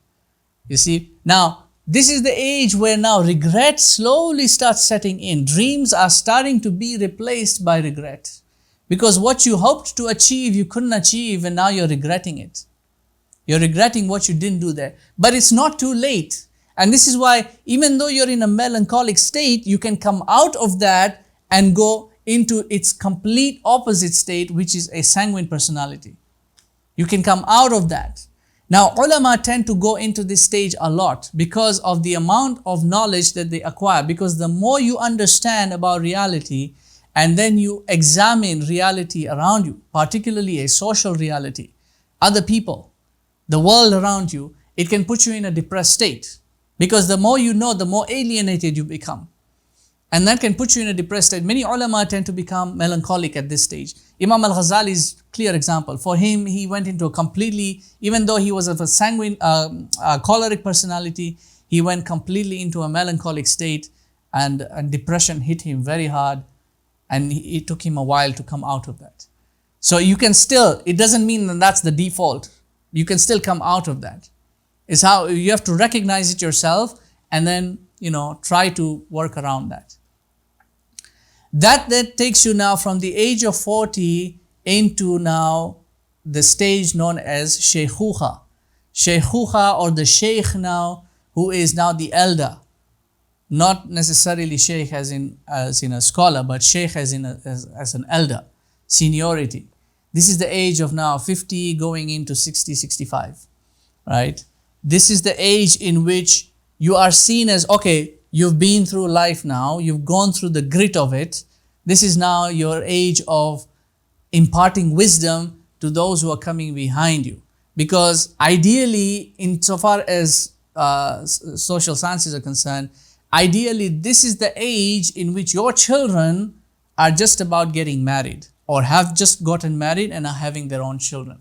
You see, now this is the age where now regret slowly starts setting in. Dreams are starting to be replaced by regret. Because what you hoped to achieve, you couldn't achieve, and now you're regretting it. You're regretting what you didn't do there. But it's not too late. And this is why, even though you're in a melancholic state, you can come out of that and go into its complete opposite state, which is a sanguine personality. You can come out of that. Now, ulama tend to go into this stage a lot because of the amount of knowledge that they acquire. Because the more you understand about reality, and then you examine reality around you, particularly a social reality, other people, the world around you, it can put you in a depressed state. Because the more you know, the more alienated you become. And that can put you in a depressed state. Many ulama tend to become melancholic at this stage. Imam al-Ghazali is a clear example. For him, he went into a completely, even though he was of a sanguine, choleric personality, he went completely into a melancholic state, and depression hit him very hard. And it took him a while to come out of that. So you can still, it doesn't mean that that's the default. You can still come out of that. It's how you have to recognize it yourself and then, try to work around that. That takes you now from the age of 40 into now the stage known as Shaykhuha. Shaykhuha, or the Shaykh now, who is now the elder. Not necessarily Shaykh as in a scholar, but Shaykh as an elder, seniority. This is the age of now 50 going into 60, 65, right? This is the age in which you are seen as, okay, you've been through life now, you've gone through the grit of it. This is now your age of imparting wisdom to those who are coming behind you. Because ideally, insofar as social sciences are concerned, ideally, this is the age in which your children are just about getting married, or have just gotten married and are having their own children,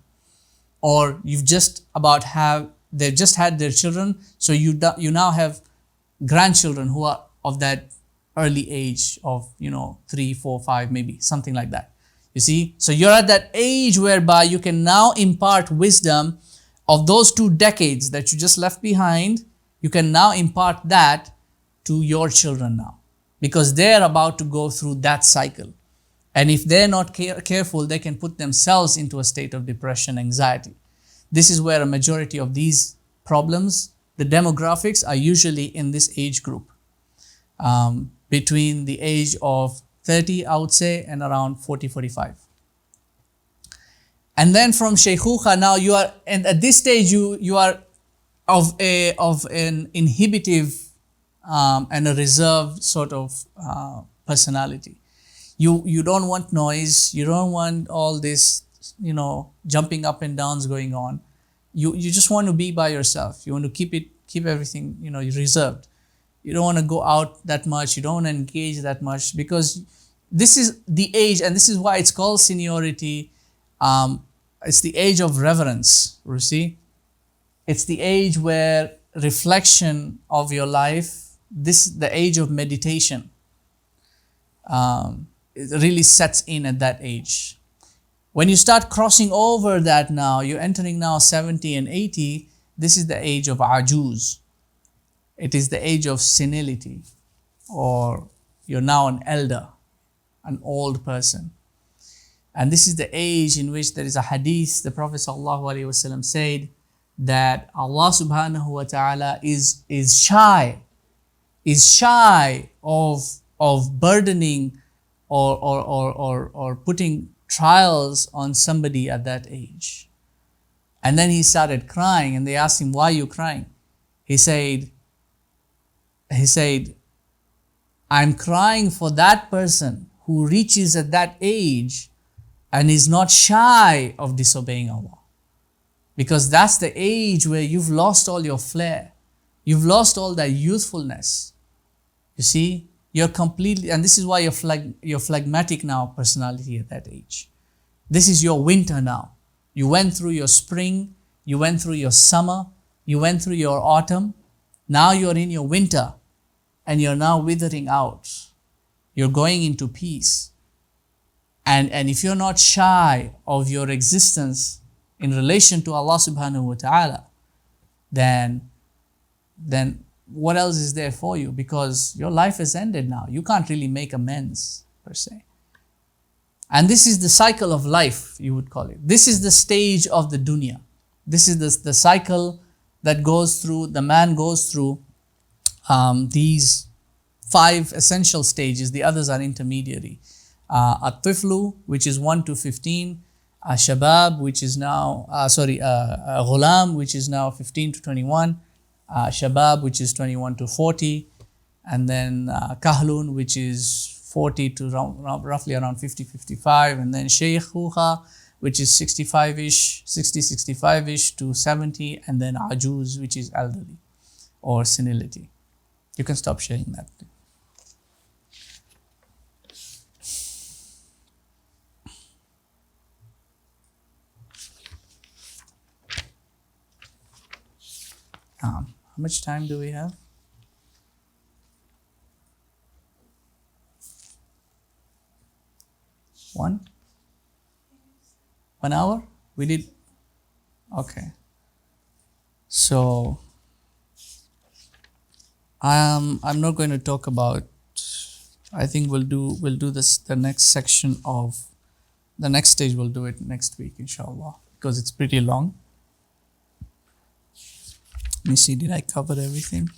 or you've just about they've just had their children, so you now have grandchildren who are of that early age of 3, 4, 5, maybe something like that. You see, so you're at that age whereby you can now impart wisdom of those 2 decades that you just left behind. You can now impart that to your children now, because they're about to go through that cycle. And if they're not careful, they can put themselves into a state of depression, anxiety. This is where a majority of these problems, the demographics, are usually in this age group. Between the age of 30, I would say, and around 40, 45. And then from Shaykhuka, now you are, and at this stage you are of an inhibitive and a reserved sort of personality. You don't want noise, you don't want all this, jumping up and downs going on. You just want to be by yourself. You want to keep everything, reserved. You don't want to go out that much, you don't want to engage that much, because this is the age, and this is why it's called seniority. It's the age of reverence, you see. It's the age where reflection of your life, the age of meditation, it really sets in at that age. When you start crossing over that now, you're entering now 70 and 80, this is the age of ajuz. It is the age of senility, or you're now an elder, an old person. And this is the age in which there is a hadith, the Prophet ﷺ said that Allah subhanahu wa ta'ala is shy of burdening or putting trials on somebody at that age. And then he started crying, and they asked him, why are you crying? He said, I'm crying for that person who reaches at that age and is not shy of disobeying Allah. Because that's the age where you've lost all your flair. You've lost all that youthfulness. You see, you're completely, and this is why you're phlegmatic now personality at that age. This is your winter now. You went through your spring, you went through your summer, you went through your autumn. Now you're in your winter, and you're now withering out. You're going into peace. And if you're not shy of your existence in relation to Allah subhanahu wa ta'ala, then what else is there for you? Because your life has ended now. You can't really make amends, per se. And this is the cycle of life, you would call it. This is the stage of the dunya. This is the cycle that goes through, the man goes through these 5 essential stages. The others are intermediary. At-tiflu, which is 1 to 15. Shabab, which is now, Ghulam, which is now 15 to 21. Shabab, which is 21 to 40. And then Kahlun, which is 40 to roughly around 50, 55. And then Shaykhuha, which is 65-ish, 60, 65-ish to 70. And then Ajuz, which is elderly or senility. You can stop sharing that. How much time do we have? 1 hour? We did? Okay. So, I'm not going to talk about, I think we'll do this, the next section of, the next stage we'll do it next week, inshallah, because it's pretty long. Let me see, did I cover everything?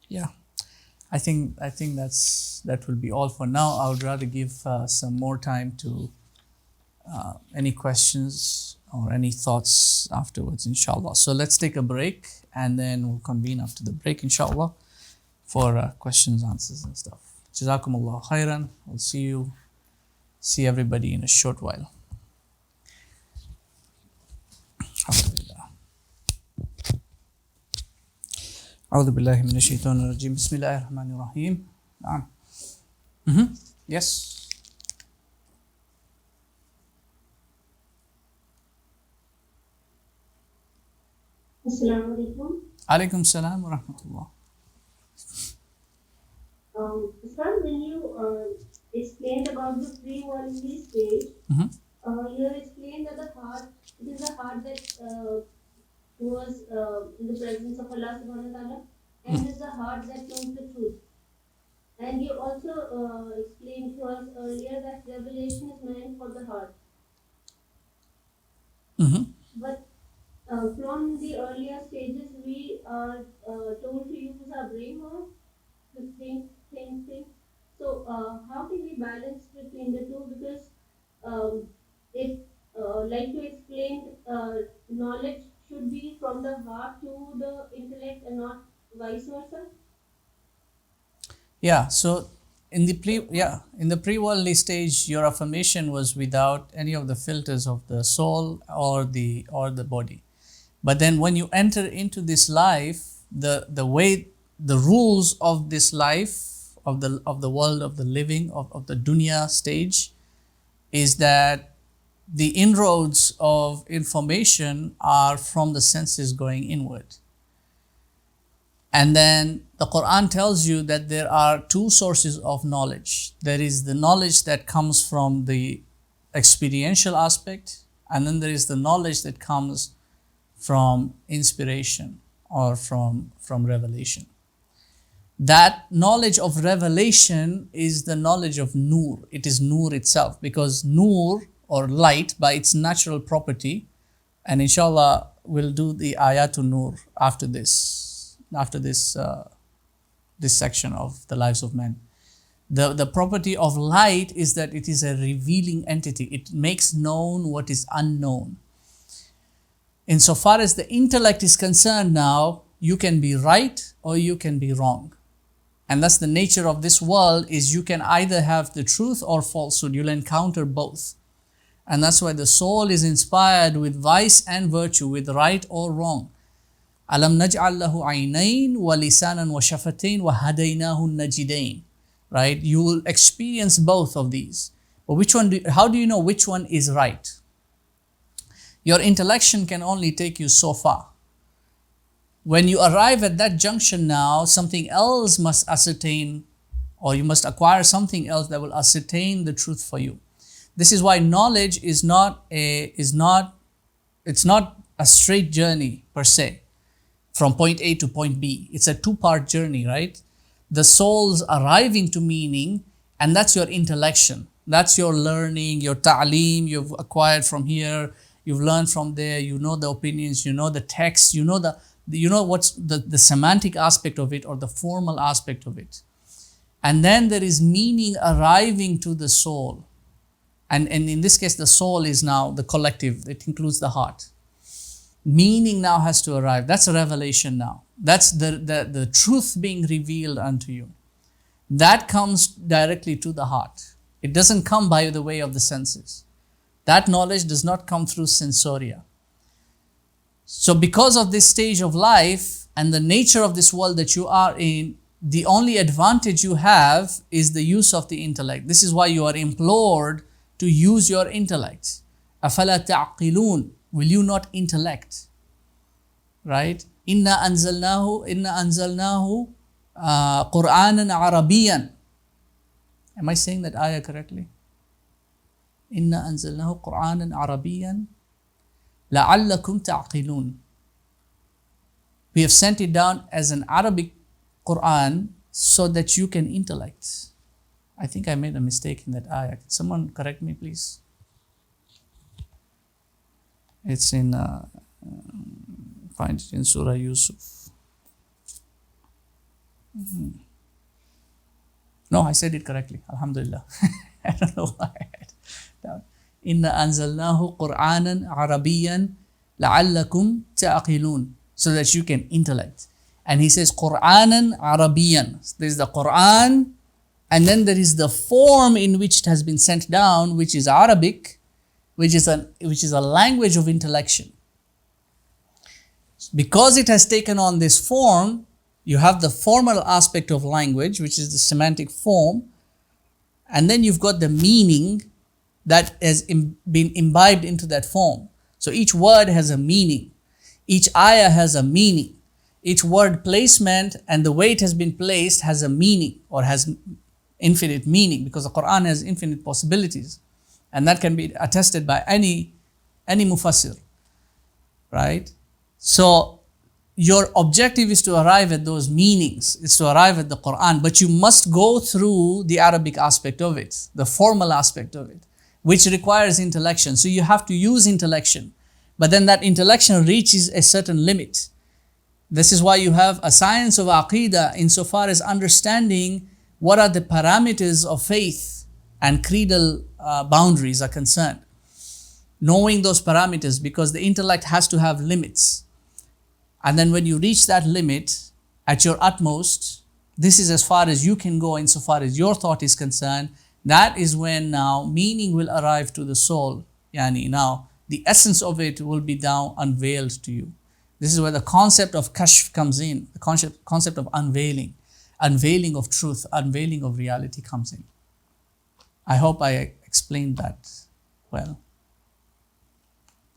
Yeah, I think that will be all for now. I would rather give some more time to any questions or any thoughts afterwards, inshallah. So let's take a break, and then we'll convene after the break, inshallah, for questions, answers, and stuff. Jazakumullah khairan. We'll see everybody in a short while. Alhamdulillah. أعوذ بالله من الشيطان الرجيم. بسم الله الرحمن الرحيم. نعم. Yes. Assalamu alaikum. Alaikum salam wa rahmatullah. Sir, when you explained about the pre-worldly stage, you have explained that the heart, it is the heart that was in the presence of Allah subhanahu wa ta'ala, and it is the heart that knows the truth. And you also explained to us earlier that revelation is meant for the heart. But from the earlier stages, we are told to use our brain more to think. So, how can we balance between the two? Because if, like you explained, knowledge should be from the heart to the intellect and not vice versa. Yeah. So in the pre-worldly stage, your affirmation was without any of the filters of the soul or the body. But then when you enter into this life, the way the rules of this life of the world of the living of the dunya stage is that the inroads of information are from the senses going inward. And then the Quran tells you that there are two sources of knowledge. There is the knowledge that comes from the experiential aspect, and then there is the knowledge that comes from inspiration or from revelation. That knowledge of revelation is the knowledge of Nur. It is Nur itself, because Nur or light by its natural property, and inshallah we'll do the ayatun Nur after this section of the lives of men. The property of light is that it is a revealing entity. It makes known what is unknown. Insofar as the intellect is concerned now, you can be right or you can be wrong. And that's the nature of this world, is you can either have the truth or falsehood. You'll encounter both. And that's why the soul is inspired with vice and virtue, with right or wrong. Alam naj'al lahu aynayn wa lisanan wa shafatain wa hadaynahu najidain. Right? You will experience both of these. But how do you know which one is right? Your intellection can only take you so far. When you arrive at that junction now, something else must ascertain, or you must acquire something else that will ascertain the truth for you. This is why knowledge is not a straight journey per se, from point A to point B. It's a two-part journey, right? The soul's arriving to meaning, and that's your intellection. That's your learning, your ta'aleem you've acquired from here, you've learned from there, you know the opinions, you know the text, you know what's the semantic aspect of it or the formal aspect of it. And then there is meaning arriving to the soul. And in this case, the soul is now the collective. It includes the heart. Meaning now has to arrive. That's a revelation now. That's the truth being revealed unto you. That comes directly to the heart. It doesn't come by the way of the senses. That knowledge does not come through sensoria. So because of this stage of life and the nature of this world that you are in, the only advantage you have is the use of the intellect. This is why you are implored to use your intellect. أَفَلَا تَعْقِلُونَ? Will you not intellect? Right? إِنَّا أَنزَلْنَاهُ قُرْآنًا عَرَبِيًّا. Am I saying that ayah correctly? إِنَّا أَنزَلْنَاهُ قُرْآنًا عَرَبِيًّا لَعَلَّكُمْ تَعْقِلُونَ. We have sent it down as an Arabic Quran so that you can intellect. I think I made a mistake in that ayah. Can someone correct me, please? It's in, find it in Surah Yusuf. No, I said it correctly. Alhamdulillah. I don't know why I had down. Inna anzalnahu Qur'anan Arabiyan la'allakum ta'qilun. So that you can intellect. And he says Qur'anan Arabiyan. There's the Qur'an, and then there is the form in which it has been sent down, which is Arabic, which is a language of intellection. Because it has taken on this form, you have the formal aspect of language, which is the semantic form, And then you've got the meaning that has been imbibed into that form. So each word has a meaning. Each ayah has a meaning. Each word placement and the way it has been placed has a meaning or has infinite meaning, because the Quran has infinite possibilities. And that can be attested by any mufassir, right? So your objective is to arrive at those meanings, is to arrive at the Quran, but you must go through the Arabic aspect of it, the formal aspect of it, which requires intellection. So you have to use intellection, but then that intellection reaches a certain limit. This is why you have a science of Aqidah insofar as understanding what are the parameters of faith and creedal boundaries are concerned. Knowing those parameters, because the intellect has to have limits. And then when you reach that limit at your utmost, this is as far as you can go insofar as your thought is concerned. That is when now meaning will arrive to the soul. Yani now the essence of it will be now unveiled to you. This is where the concept of kashf comes in, the concept of unveiling of truth, unveiling of reality comes in. I hope I explained that well.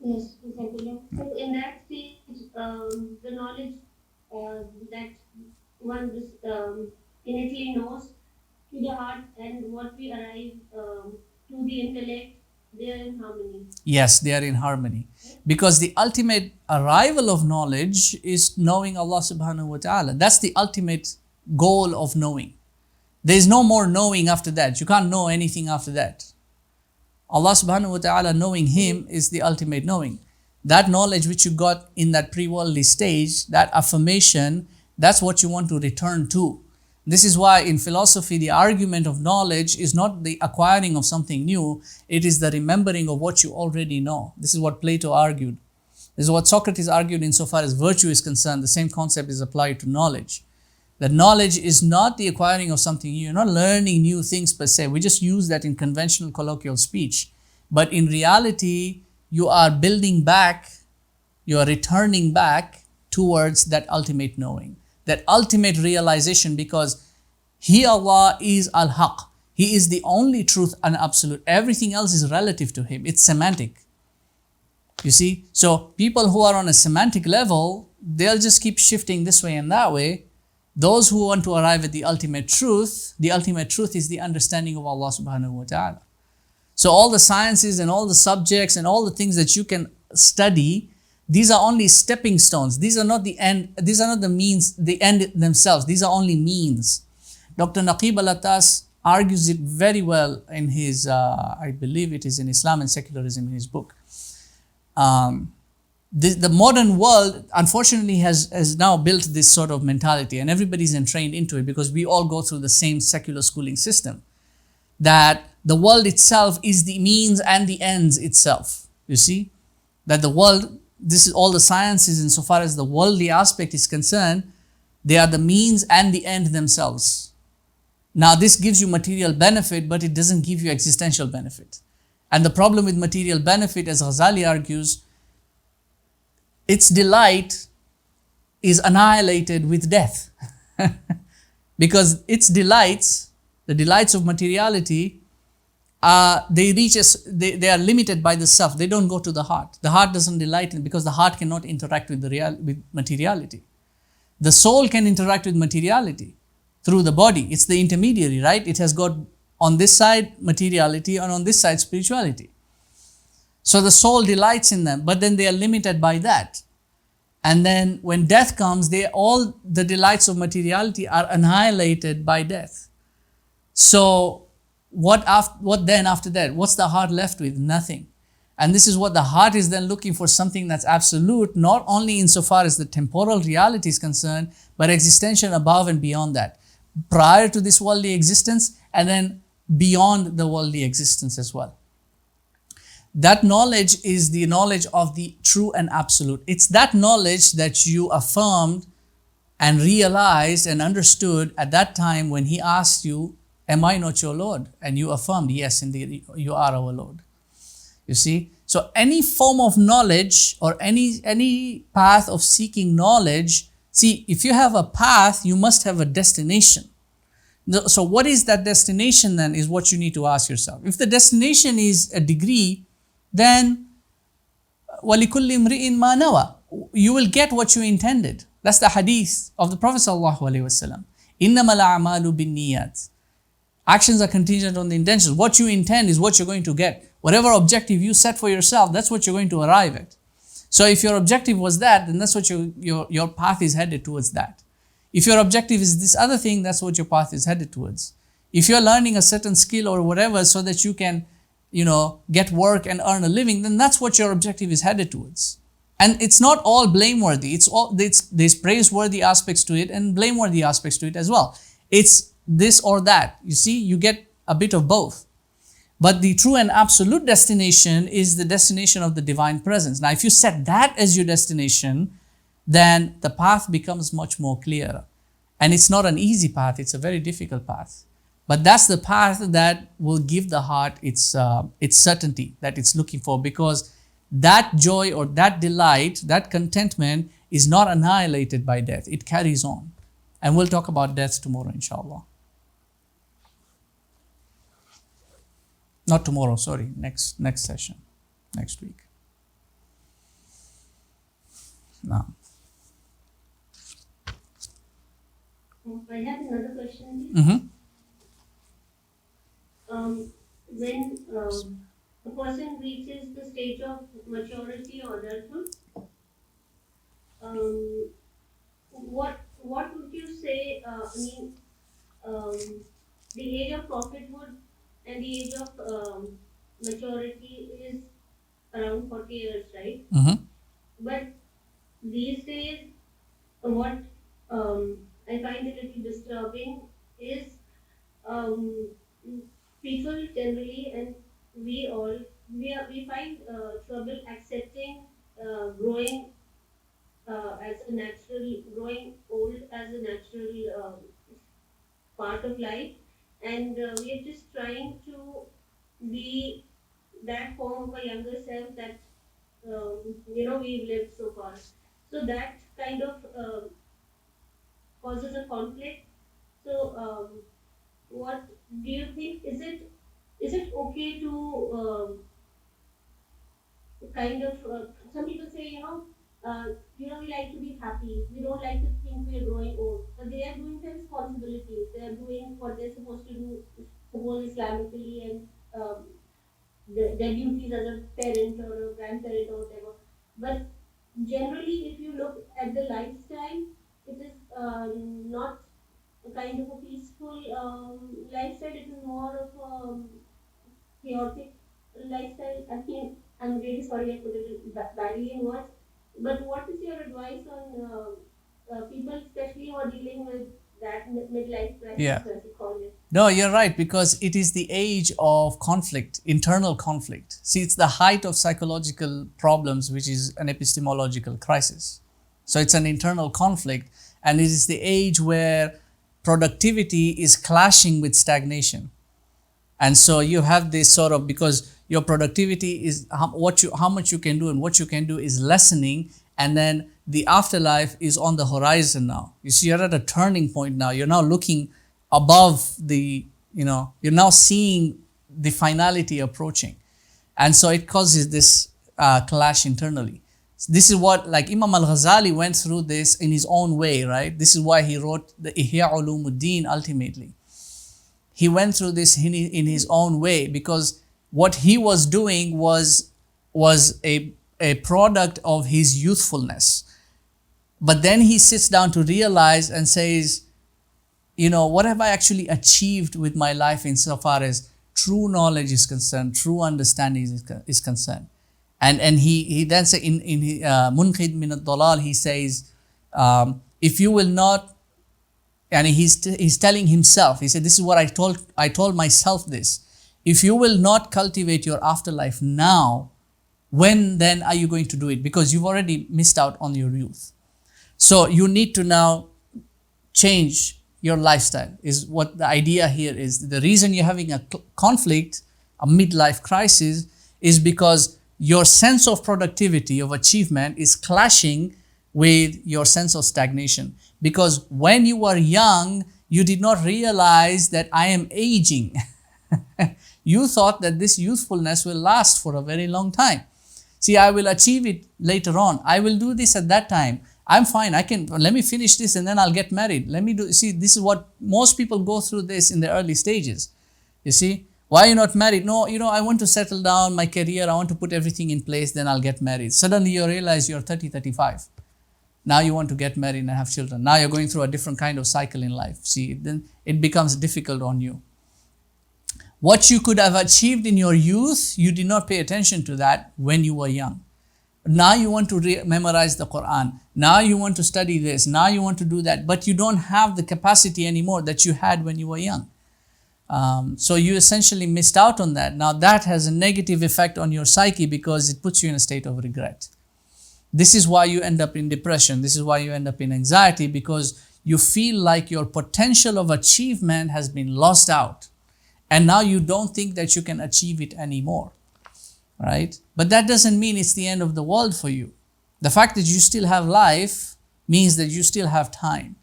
Yes, exactly. So in that stage, the knowledge that one innately knows to the heart and what we arrive to the intellect, they are in harmony. Yes, they are in harmony. Because the ultimate arrival of knowledge is knowing Allah subhanahu wa ta'ala. That's the ultimate goal of knowing. There is no more knowing after that. You can't know anything after that. Allah subhanahu wa ta'ala, knowing Him is the ultimate knowing. That knowledge which you got in that pre-worldly stage, that affirmation, that's what you want to return to. This is why in philosophy, the argument of knowledge is not the acquiring of something new, it is the remembering of what you already know. This is what Plato argued. This is what Socrates argued insofar as virtue is concerned. The same concept is applied to knowledge. That knowledge is not the acquiring of something new. You're not learning new things per se. We just use that in conventional colloquial speech. But in reality, you are building back, you are returning back towards that ultimate knowing, that ultimate realization, because He, Allah, is Al-Haq. He is the only truth and absolute. Everything else is relative to Him. It's semantic. You see? So people who are on a semantic level, they'll just keep shifting this way and that way. Those who want to arrive at the ultimate truth is the understanding of Allah subhanahu wa ta'ala. So all the sciences and all the subjects and all the things that you can study, these are only stepping stones. These are not the end, these are not the means, the end themselves. These are only means. Dr. Naqib al-Attas argues it very well in his, I believe it is in Islam and Secularism in his book. The modern world, unfortunately, has now built this sort of mentality, and everybody's entrained into it because we all go through the same secular schooling system. That the world itself is the means and the ends itself. You see? That the world, this is all the sciences insofar as the worldly aspect is concerned, they are the means and the end themselves. Now this gives you material benefit, but it doesn't give you existential benefit. And the problem with material benefit, as Ghazali argues, its delight is annihilated with death. Because its delights, the delights of materiality, they are limited by the self. They don't go to the heart. The heart doesn't delight in, because the heart cannot interact with with materiality. The soul can interact with materiality through the body. It's the intermediary, right? It has got on this side materiality and on this side spirituality. So the soul delights in them, but then they are limited by that. And then when death comes, all the delights of materiality are annihilated by death. So what then after that? What's the heart left with? Nothing. And this is what the heart is then looking for, something that's absolute, not only insofar as the temporal reality is concerned, but existential above and beyond that. Prior to this worldly existence, and then beyond the worldly existence as well. That knowledge is the knowledge of the true and absolute. It's that knowledge that you affirmed and realized and understood at that time when He asked you, am I not your Lord? And you affirmed, yes, indeed, you are our Lord. You see? So any form of knowledge or any path of seeking knowledge, see, if you have a path, you must have a destination. So what is that destination then is what you need to ask yourself. If the destination is a degree, then وَلِكُلِّ امْرِئٍ مَا نَوَى, you will get what you intended. That's the hadith of the Prophet sallallahu alaihi wasallam. إِنَّمَا الْأَعْمَالُ بِالنِّيَّاتِ. Actions are contingent on the intentions. What you intend is what you're going to get. Whatever objective you set for yourself, that's what you're going to arrive at. So if your objective was that, then that's what your path is headed towards that. If your objective is this other thing, that's what your path is headed towards. If you're learning a certain skill or whatever so that you can, get work and earn a living, then that's what your objective is headed towards. And it's not all blameworthy. There's praiseworthy aspects to it and blameworthy aspects to it as well. It's this or that. You see, you get a bit of both. But the true and absolute destination is the destination of the divine presence. Now, if you set that as your destination, then the path becomes much more clearer. And it's not an easy path, it's a very difficult path. But that's the path that will give the heart its certainty that it's looking for, because that joy or that delight, that contentment is not annihilated by death. It carries on. And we'll talk about death tomorrow, inshallah. Not tomorrow, sorry, next session, next week. Now. I have another question. Mm-hmm. When a person reaches the stage of maturity or adulthood, what would you say? The age of prophethood and the age of maturity is around 40 years, right? Mm-hmm. But these days, what I find a little disturbing is people generally, and we find trouble accepting growing growing old as a natural part of life, and we are just trying to be that form of a younger self that we've lived so far. So that kind of causes a conflict. So what do you think? Is it okay to kind of some people say we like to be happy. We don't like to think we are growing old. But they are doing their responsibilities. They are doing what they're supposed to do, suppose Islamically, and their duties as a parent or a grandparent or whatever. But generally, if you look at the lifestyle, it is not a kind of a peaceful lifestyle. It is more of a chaotic lifestyle. I mean, I'm really sorry I put it badly in words. But what is your advice on people, especially who are dealing with that midlife crisis, as you call it? No, you're right, because it is the age of conflict, internal conflict. See, it's the height of psychological problems, which is an epistemological crisis. So it's an internal conflict, and it is the age where productivity is clashing with stagnation. And so you have this sort of, because your productivity is how much you can do, and what you can do is lessening, and then the afterlife is on the horizon now. You see, you're at a turning point now. You're now looking above you're now seeing the finality approaching. And so it causes this clash internally. This is what, like Imam al-Ghazali went through this in his own way, right? This is why he wrote the Ihya Ulumuddin ultimately. He went through this in his own way, because what he was doing was a product of his youthfulness. But then he sits down to realize and says, what have I actually achieved with my life insofar as true knowledge is concerned, true understanding is concerned. And he then says in Munqidh min ad-Dalal, he says, if you will not, and he's telling himself, he said, this is what I told myself this. If you will not cultivate your afterlife now, when then are you going to do it? Because you've already missed out on your youth. So you need to now change your lifestyle, is what the idea here is. The reason you're having a conflict, a midlife crisis, is because your sense of productivity, of achievement, is clashing with your sense of stagnation. Because when you are young, you did not realize that I am aging. You thought that this youthfulness will last for a very long time. See, I will achieve it later on. I will do this at that time. I'm fine. Let me finish this and then I'll get married. See, this is what most people go through this in the early stages. You see, why are you not married? No, I want to settle down my career. I want to put everything in place, then I'll get married. Suddenly you realize you're 30, 35. Now you want to get married and have children. Now you're going through a different kind of cycle in life. See, then it becomes difficult on you. What you could have achieved in your youth, you did not pay attention to that when you were young. Now you want to memorize the Quran. Now you want to study this. Now you want to do that. But you don't have the capacity anymore that you had when you were young. So you essentially missed out on that. Now that has a negative effect on your psyche because it puts you in a state of regret. This is why you end up in depression. This is why you end up in anxiety, because you feel like your potential of achievement has been lost out. And now you don't think that you can achieve it anymore, right? But that doesn't mean it's the end of the world for you. The fact that you still have life means that you still have time.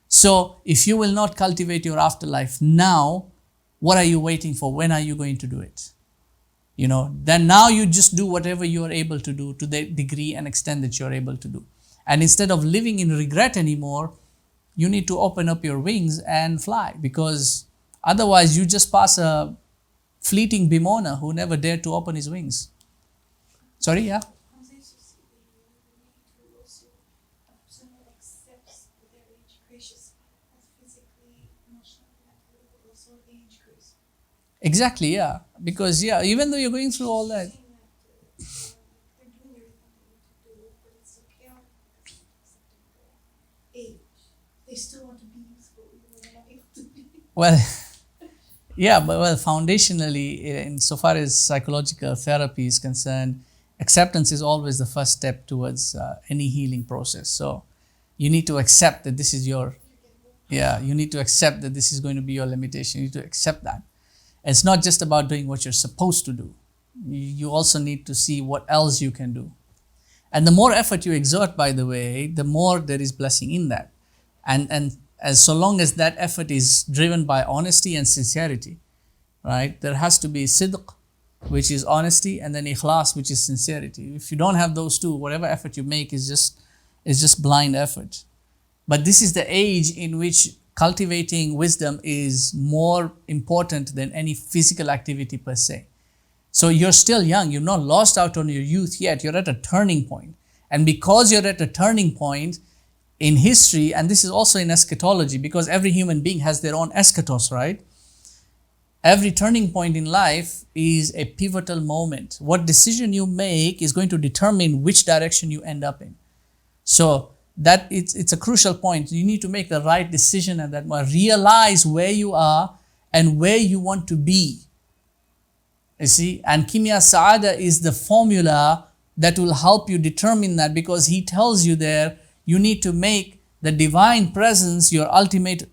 So if you will not cultivate your afterlife now, what are you waiting for? When are you going to do it? Then now you just do whatever you are able to do to the degree and extent that you're able to do. And instead of living in regret anymore, you need to open up your wings and fly, because otherwise you just pass a fleeting bemoaner who never dared to open his wings. Sorry, yeah? Exactly, yeah. Because, yeah, even though you're going through all that. They still want to be useful, even though they're not able to be. Well, yeah, but foundationally, insofar as psychological therapy is concerned, acceptance is always the first step towards any healing process. So you need to accept that this is you need to accept that this is going to be your limitation. You need to accept that. It's not just about doing what you're supposed to do. You also need to see what else you can do. And the more effort you exert, by the way, the more there is blessing in that. And as so long as that effort is driven by honesty and sincerity, right? There has to be sidq, which is honesty, and then ikhlas, which is sincerity. If you don't have those two, whatever effort you make is just blind effort. But this is the age in which cultivating wisdom is more important than any physical activity per se. So you're still young. You're not lost out on your youth yet. You're at a turning point. And because you're at a turning point in history, and this is also in eschatology, because every human being has their own eschatos, right? Every turning point in life is a pivotal moment. What decision you make is going to determine which direction you end up in. So that it's a crucial point. You need to make the right decision at that moment. Realize where you are and where you want to be. You see, and Kimya Saada is the formula that will help you determine that, because he tells you there, you need to make the divine presence your ultimate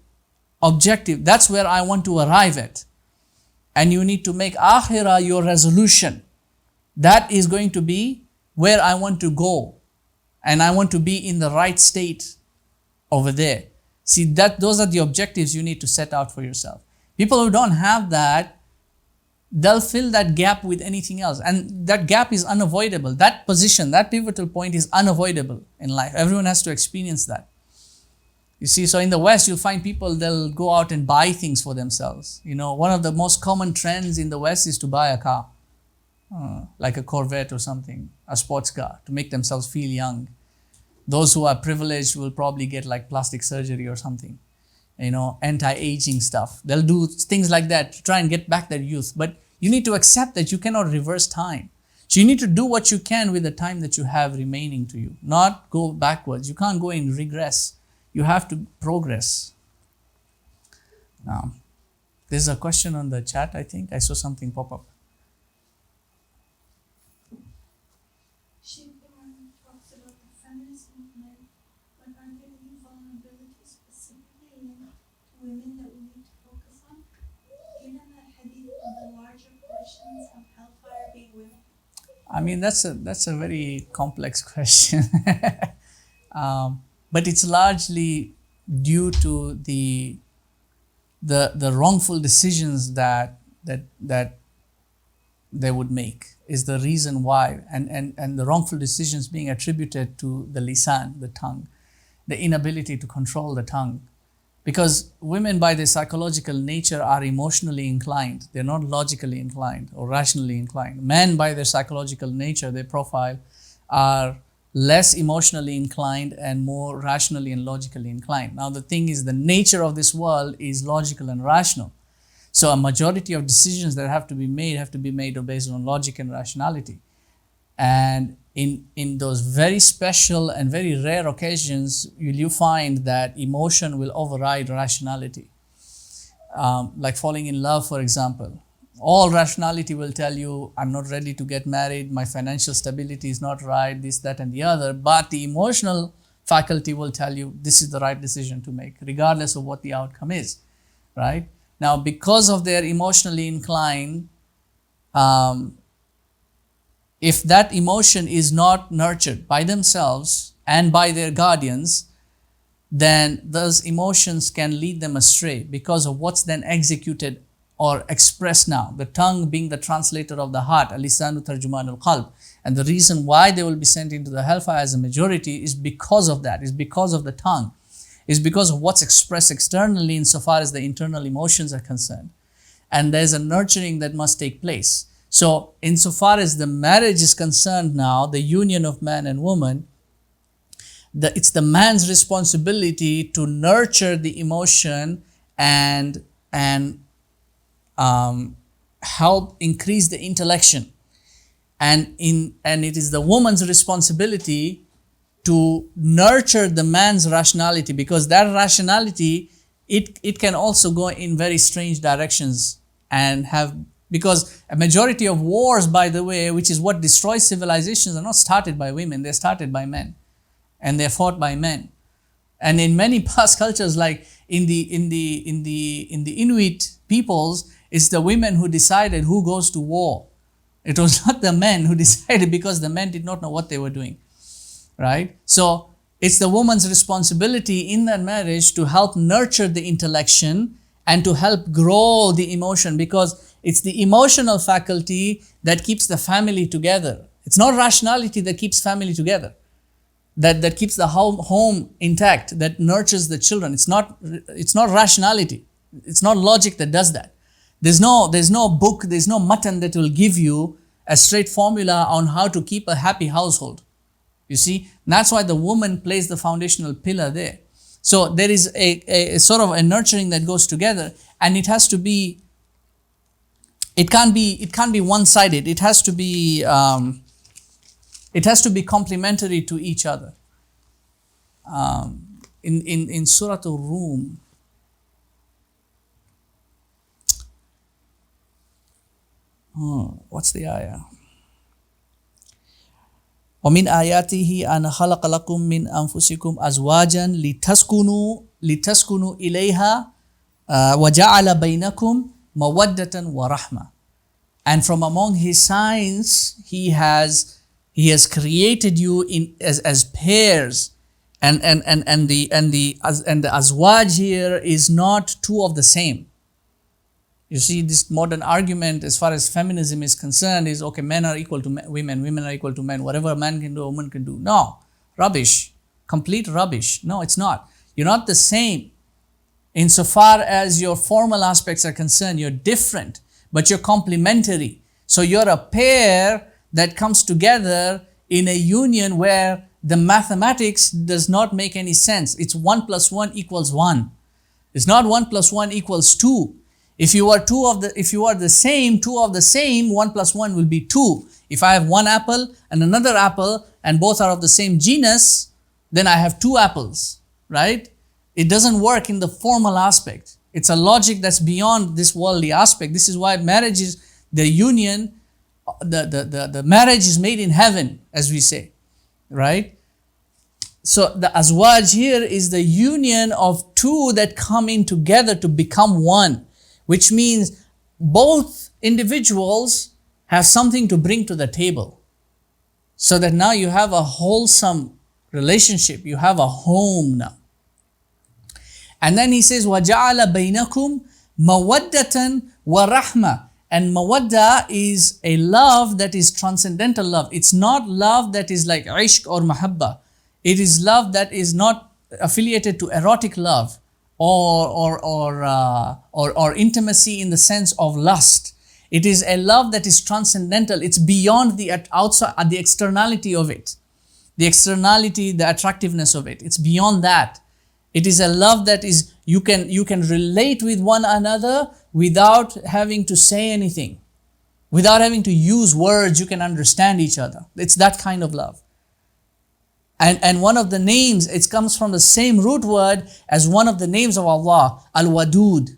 objective. That's where I want to arrive at. And you need to make akhirah your resolution. That is going to be where I want to go. And I want to be in the right state over there. See, those are the objectives you need to set out for yourself. People who don't have that, they'll fill that gap with anything else. And that gap is unavoidable. That position, that pivotal point is unavoidable in life. Everyone has to experience that. You see, so in the West, you'll find people, they'll go out and buy things for themselves. One of the most common trends in the West is to buy a car. Like a Corvette or something, a sports car, to make themselves feel young. Those who are privileged will probably get like plastic surgery or something, anti-aging stuff. They'll do things like that to try and get back their youth. But you need to accept that you cannot reverse time. So you need to do what you can with the time that you have remaining to you, not go backwards. You can't go in regress. You have to progress. Now, there's a question on the chat, I think. I saw something pop up. Talks about the feminist movement, but are there any vulnerabilities specifically linked to women that we need to focus on? Given that hadith of the larger portions of hellfire being women? I mean, that's a very complex question. But it's largely due to the the wrongful decisions that they would make is the reason why, and the wrongful decisions being attributed to the lisan, the tongue, the inability to control the tongue. Because women by their psychological nature are emotionally inclined. They're not logically inclined or rationally inclined. Men by their psychological nature, their profile, are less emotionally inclined and more rationally and logically inclined. Now the thing is, the nature of this world is logical and rational. So a majority of decisions that have to be made based on logic and rationality. And in those very special and very rare occasions, will you find that emotion will override rationality. Like falling in love, for example. All rationality will tell you, I'm not ready to get married, my financial stability is not right, this, that, and the other. But the emotional faculty will tell you, this is the right decision to make, regardless of what the outcome is, right? Now, because of their emotionally inclined, if that emotion is not nurtured by themselves and by their guardians, then those emotions can lead them astray because of what's then executed or expressed now. The tongue being the translator of the heart, al-lisanu tarjuman al-qalb. And the reason why they will be sent into the hellfire as a majority is because of that, is because of the tongue, is because of what's expressed externally insofar as the internal emotions are concerned. And there's a nurturing that must take place. So insofar as the marriage is concerned now, the union of man and woman, it's the man's responsibility to nurture the emotion and help increase the intellection. And it is the woman's responsibility to nurture the man's rationality, because that rationality, it can also go in very strange directions and have, because a majority of wars, by the way, which is what destroys civilizations, are not started by women, they're started by men. And they're fought by men. And in many past cultures, like in the Inuit peoples, it's the women who decided who goes to war. It was not the men who decided, because the men did not know what they were doing, right? So it's the woman's responsibility in that marriage to help nurture the intellection and to help grow the emotion, because it's the emotional faculty that keeps the family together. It's not rationality that keeps family together, that keeps the home intact, that nurtures the children. It's not rationality. It's not logic that does that. There's no book, there's no mutton that will give you a straight formula on how to keep a happy household. You see, and that's why the woman plays the foundational pillar there. So there is a sort of a nurturing that goes together, and it has to be, it can't be one-sided. It has to be complementary to each other. In Surah Al-Rum, what's the ayah? وَمِنْ آيَاتِهِ أَنْ خَلَقَ لَكُم مِّنْ أَنفُسِكُمْ أَزْوَاجًا لِتَسْكُنُوا إِلَيْهَا وَجَعَلَ بَيْنَكُمْ مَوَدَّةً وَرَحْمَةً. And from among His signs, He has created you as pairs, and the azwaj here is not two of the same. You see, this modern argument as far as feminism is concerned is, okay, men are equal to women, women are equal to men, whatever a man can do, a woman can do. No, rubbish, complete rubbish. No, it's not. You're not the same. Insofar as your formal aspects are concerned, you're different, but you're complementary. So you're a pair that comes together in a union where the mathematics does not make any sense. It's 1 + 1 = 1. It's not 1 + 1 = 2. If you are the same, two of the same, 1 + 1 will be 2. If I have one apple and another apple and both are of the same genus, then I have 2 apples, right? It doesn't work in the formal aspect. It's a logic that's beyond this worldly aspect. This is why marriage is the union, the marriage is made in heaven, as we say, right? So the azwaj here is the union of two that come in together to become one, which means both individuals have something to bring to the table. So that now you have a wholesome relationship, you have a home now. And then he says, وَجَعَلَ بَيْنَكُمْ Mawaddatan wa rahma. And mawadda is a love that is transcendental love. It's not love that is like ishq or mahabba. It is love that is not affiliated to erotic love or intimacy in the sense of lust. It is a love that is transcendental. It's beyond the outside, the externality of it. The externality, the attractiveness of it. It's beyond that. It is a love that is, you can relate with one another without having to say anything. Without having to use words, you can understand each other. It's that kind of love. And one of the names, it comes from the same root word as one of the names of Allah, Al-Wadud.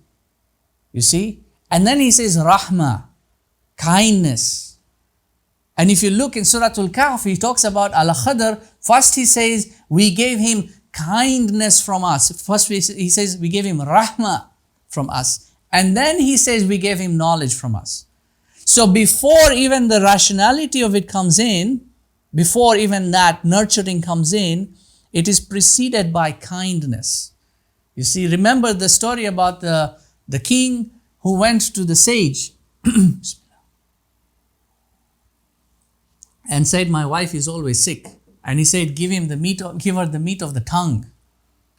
You see? And then he says Rahma, kindness. And if you look in Surah Al-Kahf, he talks about Al-Khadr. First he says, we gave him kindness from us. First he says, we gave him Rahma from us. And then he says, we gave him knowledge from us. So before even the rationality of it comes in, before even that nurturing comes in, it is preceded by kindness. You see, remember the story about the king who went to the sage and said, my wife is always sick. And he said, give her the meat of the tongue.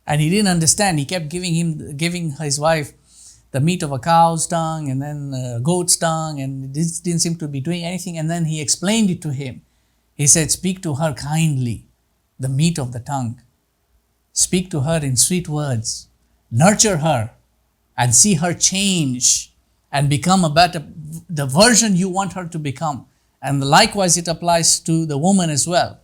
And he didn't understand. He kept giving his wife the meat of a cow's tongue and then a goat's tongue, and this didn't seem to be doing anything. And then he explained it to him. He said, speak to her kindly, the meat of the tongue. Speak to her in sweet words. Nurture her and see her change and become the version you want her to become. And likewise, it applies to the woman as well.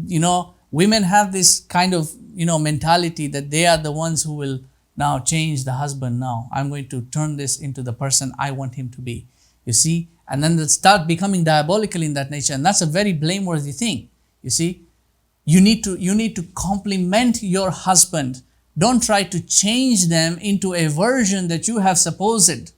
You know, women have this kind of, mentality that they are the ones who will now change the husband now. I'm going to turn this into the person I want him to be. You see? And then they'll start becoming diabolical in that nature. And that's a very blameworthy thing. You see? You need to compliment your husband. Don't try to change them into a version that you have supposed,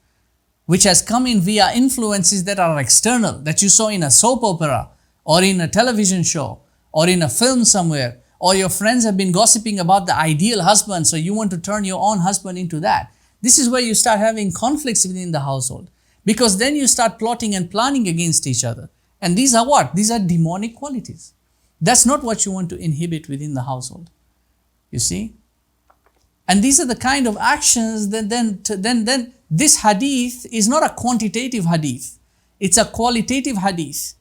which has come in via influences that are external, that you saw in a soap opera or in a television show or in a film somewhere, or your friends have been gossiping about the ideal husband, so you want to turn your own husband into that. This is where you start having conflicts within the household, because then you start plotting and planning against each other. And these are what? These are demonic qualities. That's not what you want to inhibit within the household. You see? And these are the kind of actions that then this hadith is not a quantitative hadith. It's a qualitative hadith.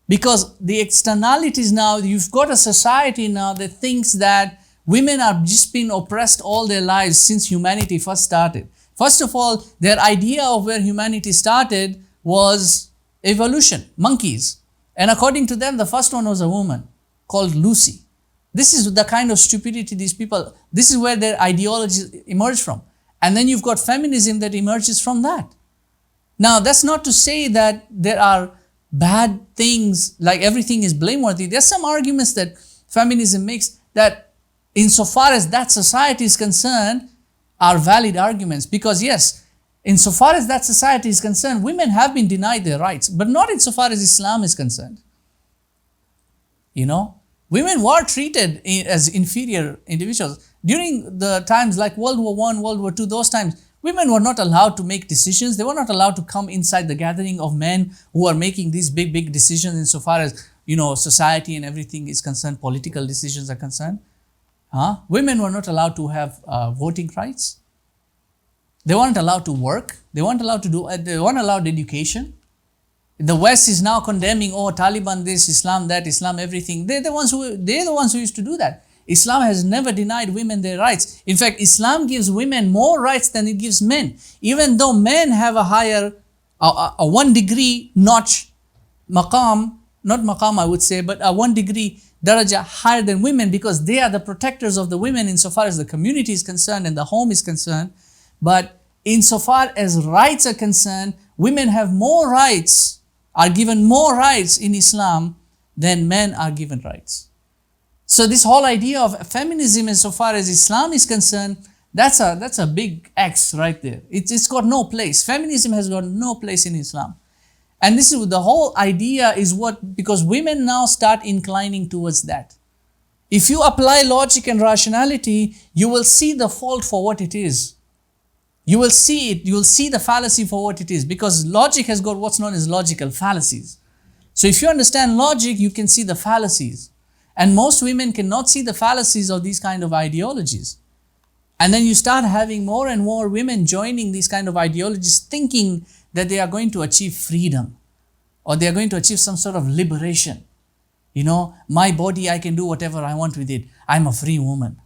Because the externalities now, you've got a society now that thinks that women are just been oppressed all their lives since humanity first started. First of all, their idea of where humanity started was evolution, monkeys. And according to them, the first one was a woman called Lucy. This is the kind of stupidity these people, this is where their ideologies emerge from. And then you've got feminism that emerges from that. Now, that's not to say that there are bad things, like everything is blameworthy. There's some arguments that feminism makes that insofar as that society is concerned are valid arguments. Because yes, insofar as that society is concerned, women have been denied their rights, but not insofar as Islam is concerned. Women were treated as inferior individuals. During the times like World War I, World War II, those times, women were not allowed to make decisions. They were not allowed to come inside the gathering of men who are making these big decisions insofar as, society and everything is concerned, political decisions are concerned. Women were not allowed to have voting rights. They weren't allowed to work. They weren't allowed education. The West is now condemning, Taliban this, Islam that, Islam everything. They're the ones who used to do that. Islam has never denied women their rights. In fact, Islam gives women more rights than it gives men. Even though men have a higher, a 1 degree notch, maqam, not maqam I would say, but a 1 degree daraja higher than women, because they are the protectors of the women insofar as the community is concerned and the home is concerned. But insofar as rights are concerned, women have more rights, are given more rights in Islam than men are given rights. So this whole idea of feminism insofar as Islam is concerned, that's a big X right there. It's got no place. Feminism has got no place in Islam. And this is the whole idea is because women now start inclining towards that. If you apply logic and rationality, you will see the fault for what it is. You will see it, you will see the fallacy for what it is, because logic has got what's known as logical fallacies. So if you understand logic, you can see the fallacies. And most women cannot see the fallacies of these kind of ideologies. And then you start having more and more women joining these kind of ideologies, thinking that they are going to achieve freedom, or they are going to achieve some sort of liberation. You know, my body, I can do whatever I want with it. I'm a free woman.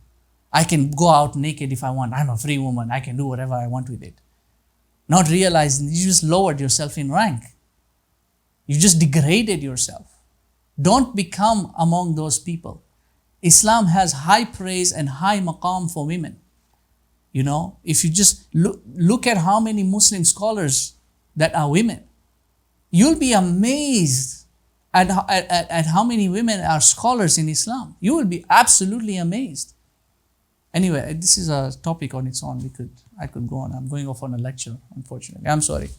I can go out naked if I want. I'm a free woman. I can do whatever I want with it. Not realizing you just lowered yourself in rank. You just degraded yourself. Don't become among those people. Islam has high praise and high maqam for women. You know, if you just look at how many Muslim scholars that are women, you'll be amazed at how many women are scholars in Islam. You will be absolutely amazed. Anyway, this is a topic on its own. I could go on. I'm going off on a lecture, unfortunately. I'm sorry.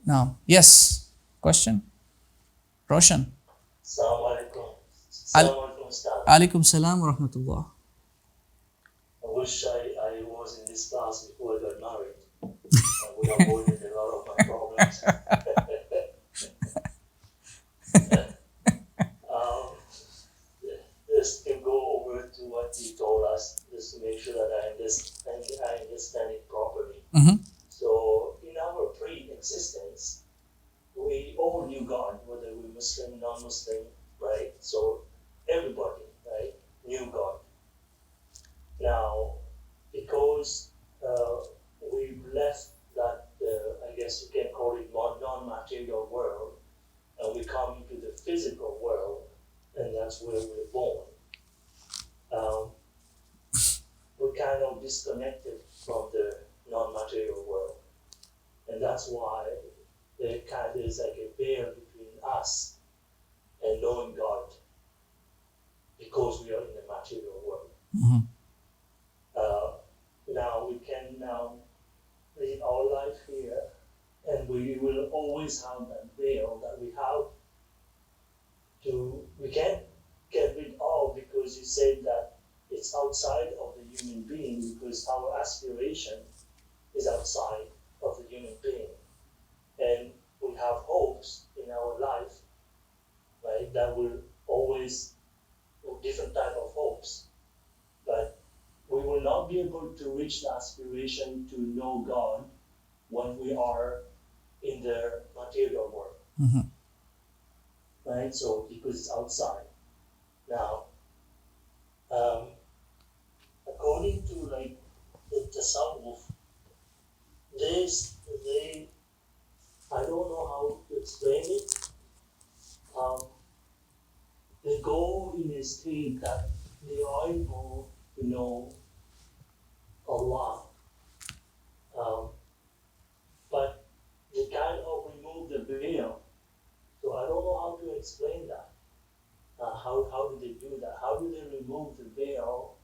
Now, yes, question? Roshan. Assalamu alaikum. Assalamu alaikum, Ustad. Alaikum salam wa rahmatullah. I wish I was in this class before I got married. I would have avoided a lot of my problems. Just to go over to what he told us, just to make sure that I understand it properly. Mm-hmm. So, in our pre-existence, we all knew God, whether we're Muslim, non-Muslim, right? So, everybody, right, knew God. Now, because we've left that, I guess you can call it non-material world, and we come into the physical world, and that's where we're born. We're kind of disconnected from the non-material world, and that's why there's like a veil between us and knowing God, because we are in the material world. Mm-hmm. Now we can live our life here, and we will always have that veil that we can't get rid of, because you said that it's outside of the human being, because our aspiration is outside of the human being. And we have hopes in our life, right, that will always, different type of hopes. But we will not be able to reach the aspiration to know God when we are in the material world. Mm-hmm. Right? So, because it's outside. Now, according to like the Tasawwuf, I don't know how to explain it. They go in a state that they are able to know Allah, but they kind of remove the veil. So I don't know how to explain that. How do they do that? How do they remove the veil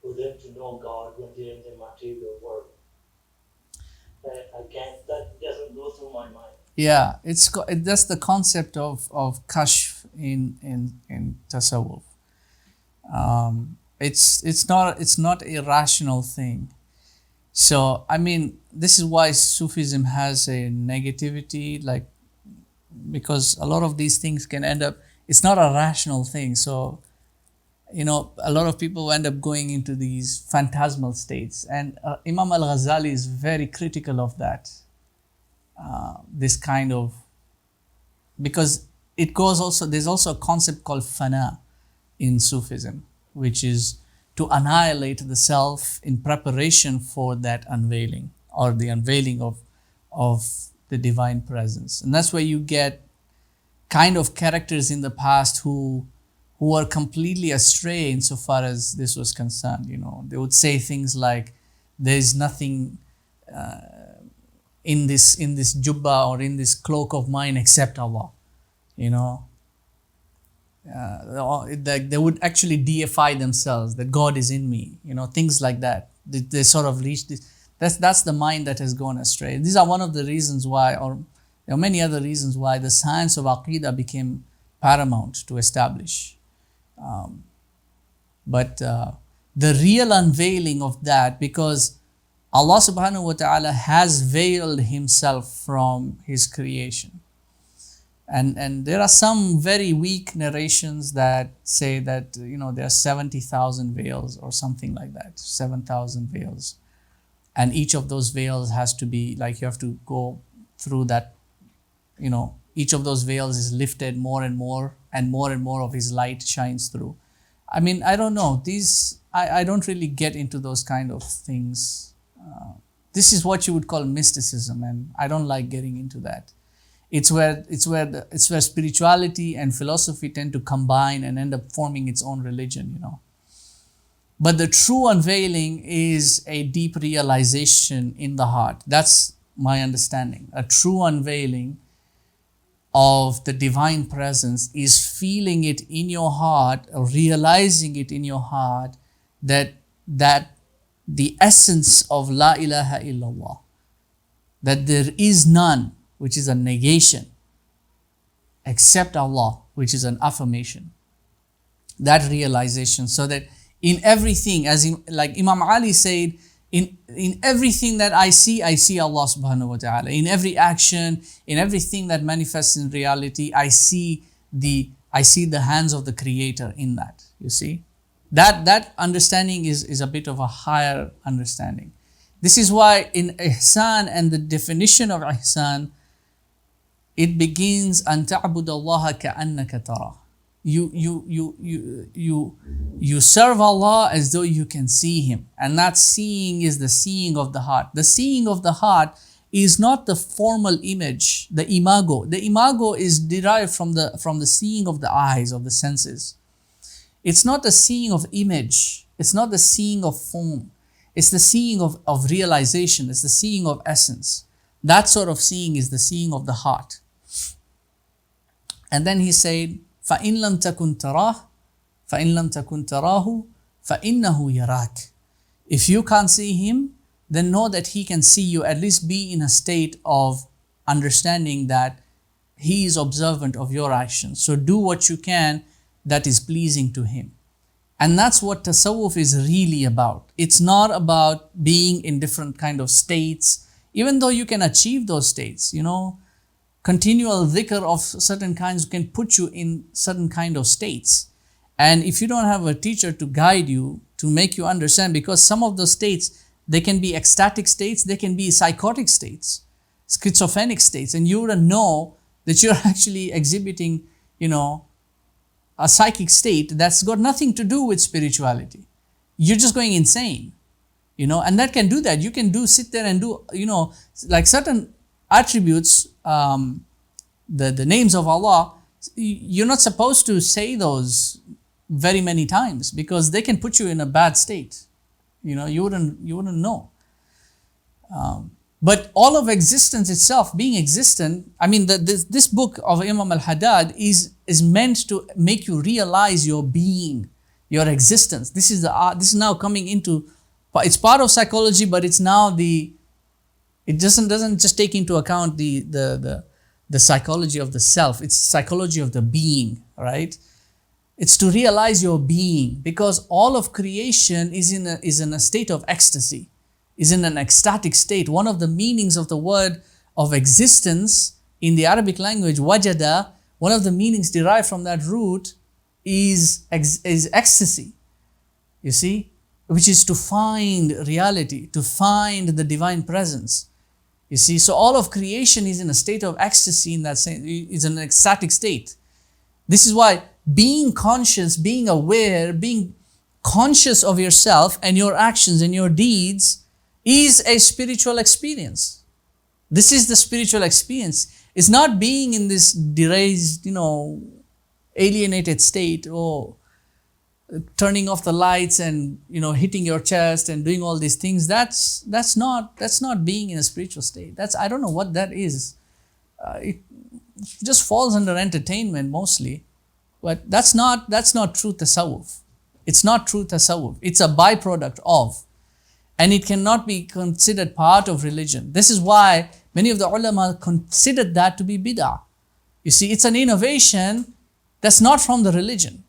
for them to know God when they're in the material world? I can't. That doesn't go through my mind. Yeah, that's the concept of kashf in tasawwuf. It's not a rational thing. So I mean, this is why Sufism has a negativity, like, because a lot of these things can end up, it's not a rational thing. So, you know, a lot of people end up going into these phantasmal states, and Imam al-Ghazali is very critical of that. This kind of, because it goes also, there's also a concept called fana in Sufism, which is to annihilate the self in preparation for that unveiling, or the unveiling of the divine presence. And that's where you get kind of characters in the past who are completely astray insofar as this was concerned. You know, they would say things like, there is nothing in this jubba or in this cloak of mine except Allah. You know, they would actually deify themselves, that God is in me. You know, things like that. They sort of reach this. That's the mind that has gone astray. These are one of the reasons why, or there are many other reasons why, the science of Aqidah became paramount to establish. But the real unveiling of that, because Allah subhanahu wa ta'ala has veiled himself from his creation. And there are some very weak narrations that say that, there are 70,000 veils or something like that, 7,000 veils. And each of those veils has to be, like, you have to go through that, each of those veils is lifted more and more of his light shines through. I mean, I don't know. I don't really get into those kind of things. This is what you would call mysticism, and I don't like getting into that. It's where spirituality and philosophy tend to combine and end up forming its own religion, But the true unveiling is a deep realization in the heart. That's my understanding. A true unveiling of the divine presence is feeling it in your heart, or realizing it in your heart, that the essence of La ilaha illallah, that there is none, which is a negation, except Allah, which is an affirmation. That realization, so that in everything, like Imam Ali said, in everything that I see Allah subhanahu wa ta'ala. In every action, in everything that manifests in reality, I see the hands of the Creator in that. You see? That understanding is a bit of a higher understanding. This is why in ihsan and the definition of ihsan, it begins أن تعبد الله كأنك تراه. You serve Allah as though you can see Him, and that seeing is the seeing of the heart. The seeing of the heart is not the formal image, the imago. The imago is derived from the seeing of the eyes, of the senses. It's not the seeing of image. It's not the seeing of form. It's the seeing of realization. It's the seeing of essence. That sort of seeing is the seeing of the heart. And then he said, فَإِن لَمْ تَكُنْ تَرَاهُ فَإِنَّهُ يَرَاكَ. If you can't see Him, then know that He can see you. At least be in a state of understanding that He is observant of your actions. So do what you can that is pleasing to Him. And that's what tasawwuf is really about. It's not about being in different kind of states, even though you can achieve those states, Continual dhikr of certain kinds can put you in certain kind of states. And if you don't have a teacher to guide you, to make you understand, because some of those states, they can be ecstatic states, they can be psychotic states, schizophrenic states, and you wouldn't know that you're actually exhibiting, a psychic state that's got nothing to do with spirituality. You're just going insane, and that can do that. You can sit there and do, like certain attributes, the names of Allah, you're not supposed to say those very many times because they can put you in a bad state. You wouldn't know. But all of existence itself, being existent, this book of Imam al-Haddad is meant to make you realize your being, your existence. This is now coming into, it's part of psychology, but it's now it doesn't just take into account the psychology of the self. It's psychology of the being, right? It's to realize your being, because all of creation is in a state of ecstasy, is in an ecstatic state. One of the meanings of the word of existence in the Arabic language, wajada, one of the meanings derived from that root is ecstasy. You see, which is to find reality, to find the divine presence. You see, so all of creation is in a state of ecstasy, in that sense, is in an ecstatic state. This is why being conscious, being aware, being conscious of yourself and your actions and your deeds is a spiritual experience. This is the spiritual experience. It's not being in this deranged, alienated state, or turning off the lights and hitting your chest and doing all these things. That's not being in a spiritual state. I don't know what that is. It just falls under entertainment mostly, but that's not true tasawwuf. It's not true tasawwuf. It's a byproduct of, and it cannot be considered part of religion. This is why many of the ulama considered that to be bid'ah. You see, it's an innovation that's not from the religion.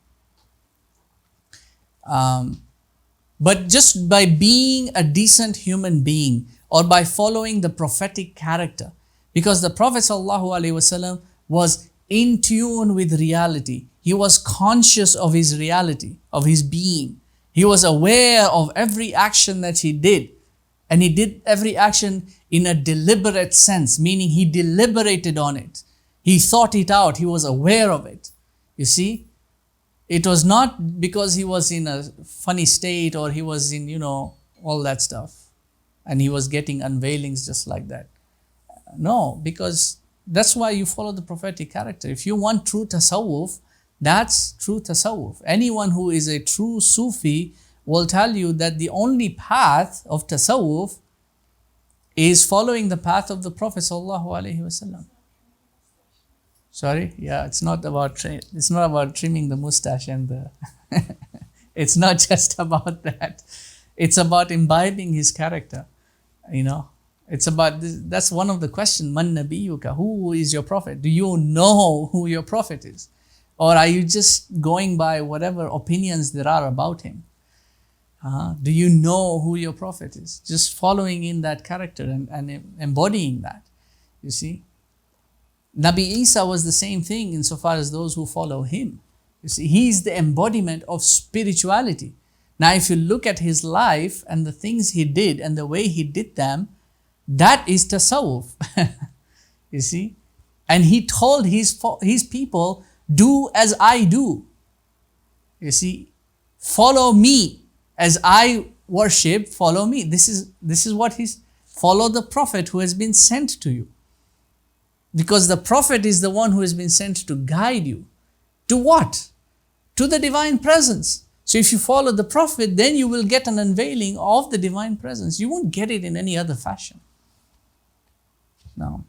But just by being a decent human being or by following the prophetic character, because the Prophet ﷺ was in tune with reality. He was conscious of his reality, of his being. He was aware of every action that he did. And he did every action in a deliberate sense, meaning he deliberated on it. He thought it out. He was aware of it. You see? It was not because he was in a funny state or he was in, all that stuff. And he was getting unveilings just like that. No, because that's why you follow the prophetic character. If you want true tasawwuf, that's true tasawwuf. Anyone who is a true Sufi will tell you that the only path of tasawwuf is following the path of the Prophet ﷺ. Sorry? Yeah, it's not about trimming the mustache and the it's not just about that. It's about imbibing his character. It's about this. That's one of the questions. Man nabiyuka? Who is your prophet? Do you know who your prophet is? Or are you just going by whatever opinions there are about him? Do you know who your prophet is? Just following in that character and embodying that. You see? Nabi Isa was the same thing insofar as those who follow him. You see, he is the embodiment of spirituality. Now, if you look at his life and the things he did and the way he did them, that is tasawwuf. You see? And he told his people, do as I do. You see? Follow me. As I worship, follow me. This is what he's, follow the prophet who has been sent to you. Because the prophet is the one who has been sent to guide you. To what? To the divine presence. So if you follow the prophet, then you will get an unveiling of the divine presence. You won't get it in any other fashion. Now,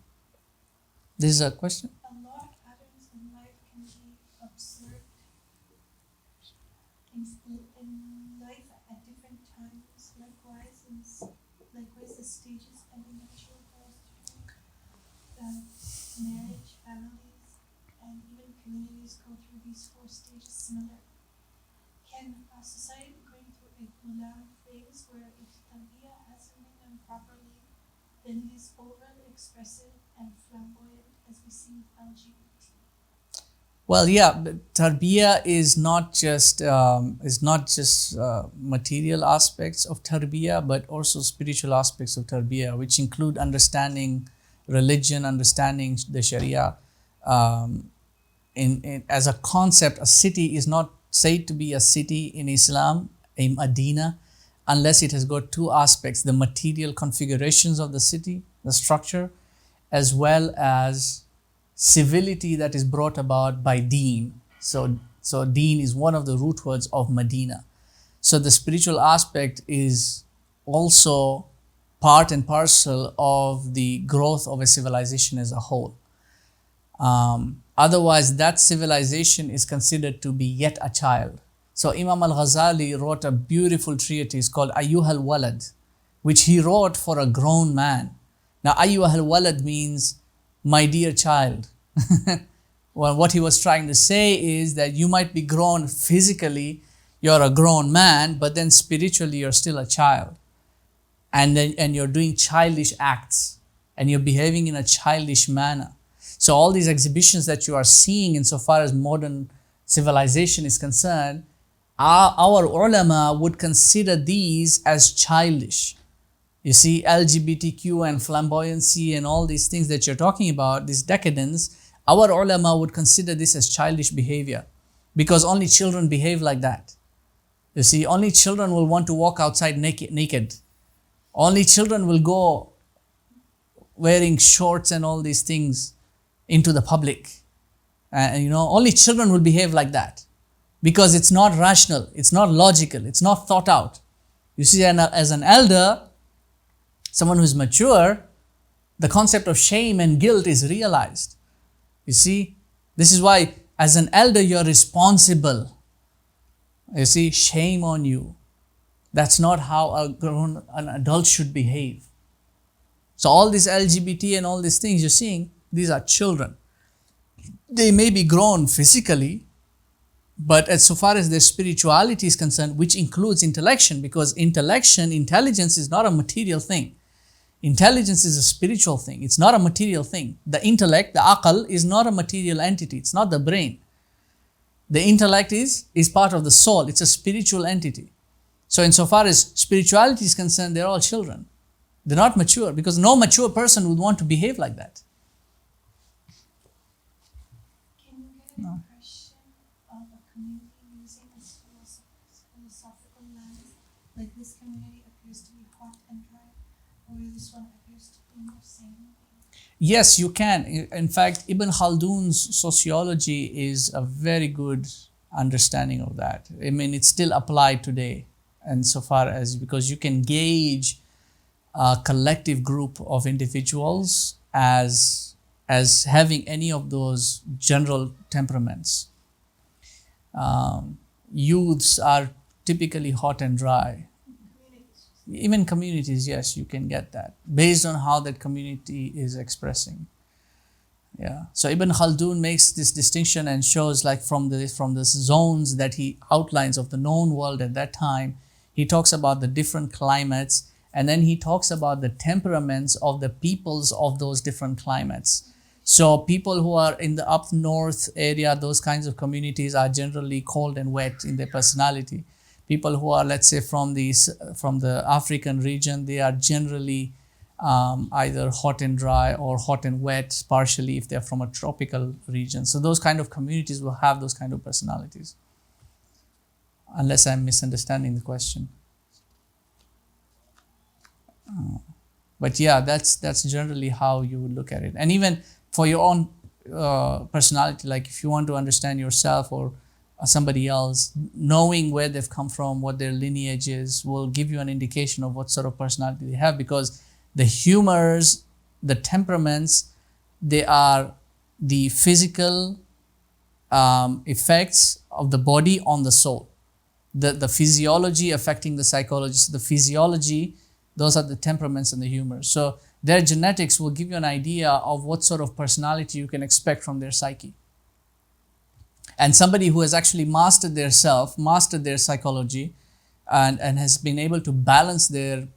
this is a question? A lot of patterns in life can be observed in life at different times. Likewise, the stages and the natural growth marriage, families, and even communities go through these 4 stages similar. Can a society going through a gulam phase where its tarbiyah hasn't been done properly, then it is overly expressive and flamboyant as we see with LGBT? Well, yeah, tarbiyah is not just material aspects of tarbiyah, but also spiritual aspects of tarbiyah, which include understanding religion, understanding the Sharia. As a concept, a city is not said to be a city in Islam, a Medina, unless it has got 2 aspects: the material configurations of the city, the structure, as well as civility that is brought about by deen. So deen is one of the root words of Medina. So the spiritual aspect is also part and parcel of the growth of a civilization as a whole. Otherwise, that civilization is considered to be yet a child. So Imam al-Ghazali wrote a beautiful treatise called Ayyuhal Walad, which he wrote for a grown man. Now, Ayyuhal Walad means, my dear child. Well, what he was trying to say is that you might be grown physically, you're a grown man, but then spiritually you're still a child. And you're doing childish acts, and you're behaving in a childish manner. So all these exhibitions that you are seeing insofar as modern civilization is concerned, our ulama would consider these as childish. You see, LGBTQ and flamboyancy and all these things that you're talking about, this decadence, our ulama would consider this as childish behavior, because only children behave like that. You see, only children will want to walk outside naked. Only children will go wearing shorts and all these things into the public. Only children will behave like that, because it's not rational, it's not logical, it's not thought out. You see, as an elder, someone who is mature, the concept of shame and guilt is realized. You see, this is why as an elder you're responsible. You see, shame on you. That's not how an adult should behave. So all this LGBT and all these things you're seeing, these are children. They may be grown physically, But as so far as their spirituality is concerned, which includes intellection, because intelligence is not a material thing. Intelligence is a spiritual thing. It's not a material thing. The intellect, the aql, is not a material entity. It's not the brain. The intellect is part of the soul. It's a spiritual entity. So insofar as spirituality is concerned, they're all children. They're not mature, because no mature person would want to behave like that. Can you get an impression of a community using a philosophical lens? Like this community appears to be hot and dry, or this one appears to be more sane? Yes, you can. In fact, Ibn Khaldun's sociology is a very good understanding of that. I mean, it's still applied today, and so far as, because you can gauge a collective group of individuals as having any of those general temperaments. Youths are typically hot and dry. Even communities, yes, you can get that based on how that community is expressing. Yeah. So Ibn Khaldun makes this distinction and shows, like, from the zones that he outlines of the known world at that time, he talks about the different climates, and then he talks about the temperaments of the peoples of those different climates. So people who are in the up north area, those kinds of communities are generally cold and wet in their personality. People who are, let's say, from the African region, they are generally either hot and dry or hot and wet, partially if they're from a tropical region. So those kind of communities will have those kind of personalities. Unless I'm misunderstanding the question. But yeah, that's generally how you would look at it. And even for your own personality, like if you want to understand yourself or somebody else, knowing where they've come from, what their lineage is, will give you an indication of what sort of personality they have, because the humors, the temperaments, they are the physical effects of the body on the soul. The physiology affecting the psychology. So the physiology, those are the temperaments and the humors. So their genetics will give you an idea of what sort of personality you can expect from their psyche. And somebody who has actually mastered their self, mastered their psychology, and has been able to balance their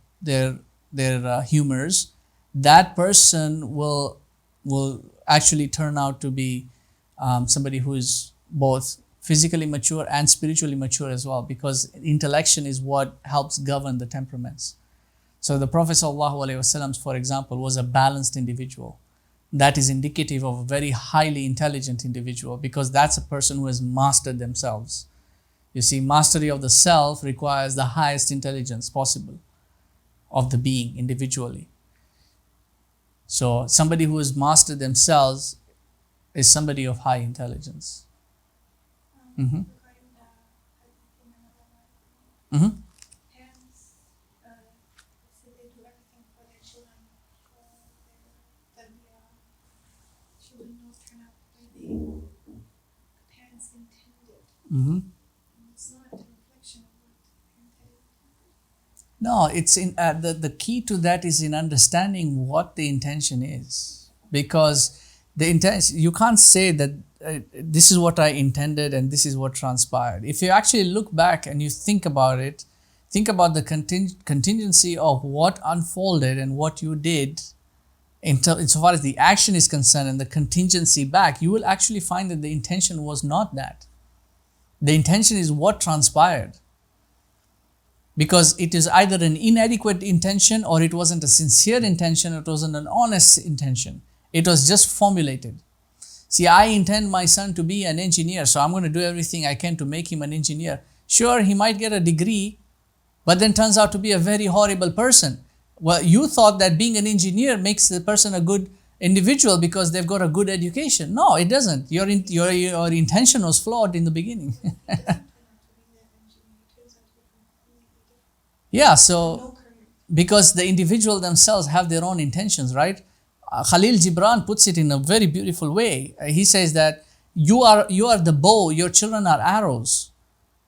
humors, that person will actually turn out to be somebody who is both physically mature and spiritually mature as well, because intellection is what helps govern the temperaments. So the Prophet ﷺ, for example, was a balanced individual. That is indicative of a very highly intelligent individual, because that's a person who has mastered themselves. You see, mastery of the self requires the highest intelligence possible of the being individually. So somebody who has mastered themselves is somebody of high intelligence. Mm-hmm. Mm-hmm. Parents say they do everything for their children, for their children don't turn out the way the parents intended. Mm-hmm. It's not a reflection of what the parents intended. No, it's in the key to that is in understanding what the intention is, because the intention, you can't say that this is what I intended and this is what transpired. If you actually look back and you think about it, think about the contingency of what unfolded and what you did insofar as the action is concerned, and the contingency back, you will actually find that the intention was not that. The intention is what transpired. Because it is either an inadequate intention, or it wasn't a sincere intention, it wasn't an honest intention. It was just formulated. See, I intend my son to be an engineer, so I'm going to do everything I can to make him an engineer. Sure, he might get a degree, but then turns out to be a very horrible person. Well, you thought that being an engineer makes the person a good individual because they've got a good education. No, it doesn't. Your intention was flawed in the beginning. Yeah, so because the individual themselves have their own intentions, right? Khalil Gibran puts it in a very beautiful way. He says that you are the bow, your children are arrows.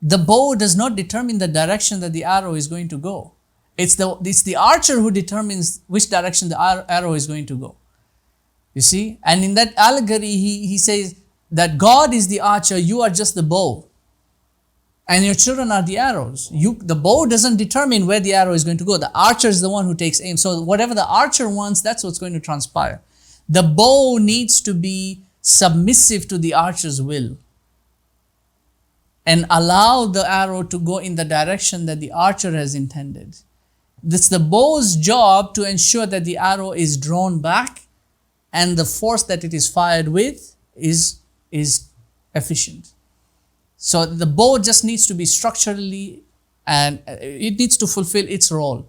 The bow does not determine the direction that the arrow is going to go. It's the archer who determines which direction the arrow is going to go. You see? And in that allegory, he says that God is the archer, you are just the bow. And your children are the arrows. The bow doesn't determine where the arrow is going to go. The archer is the one who takes aim. So whatever the archer wants, that's what's going to transpire. The bow needs to be submissive to the archer's will and allow the arrow to go in the direction that the archer has intended. It's the bow's job to ensure that the arrow is drawn back and the force that it is fired with is efficient. So the bow just needs to be structurally, and it needs to fulfill its role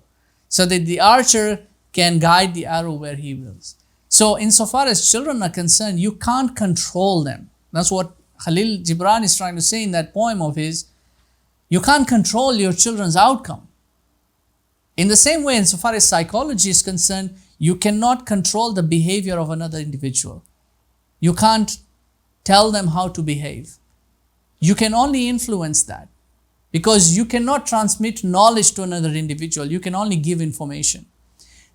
so that the archer can guide the arrow where he wills. So insofar as children are concerned, you can't control them. That's what Khalil Gibran is trying to say in that poem of his. You can't control your children's outcome. In the same way, insofar as psychology is concerned, you cannot control the behavior of another individual. You can't tell them how to behave. You can only influence that, because you cannot transmit knowledge to another individual. You can only give information.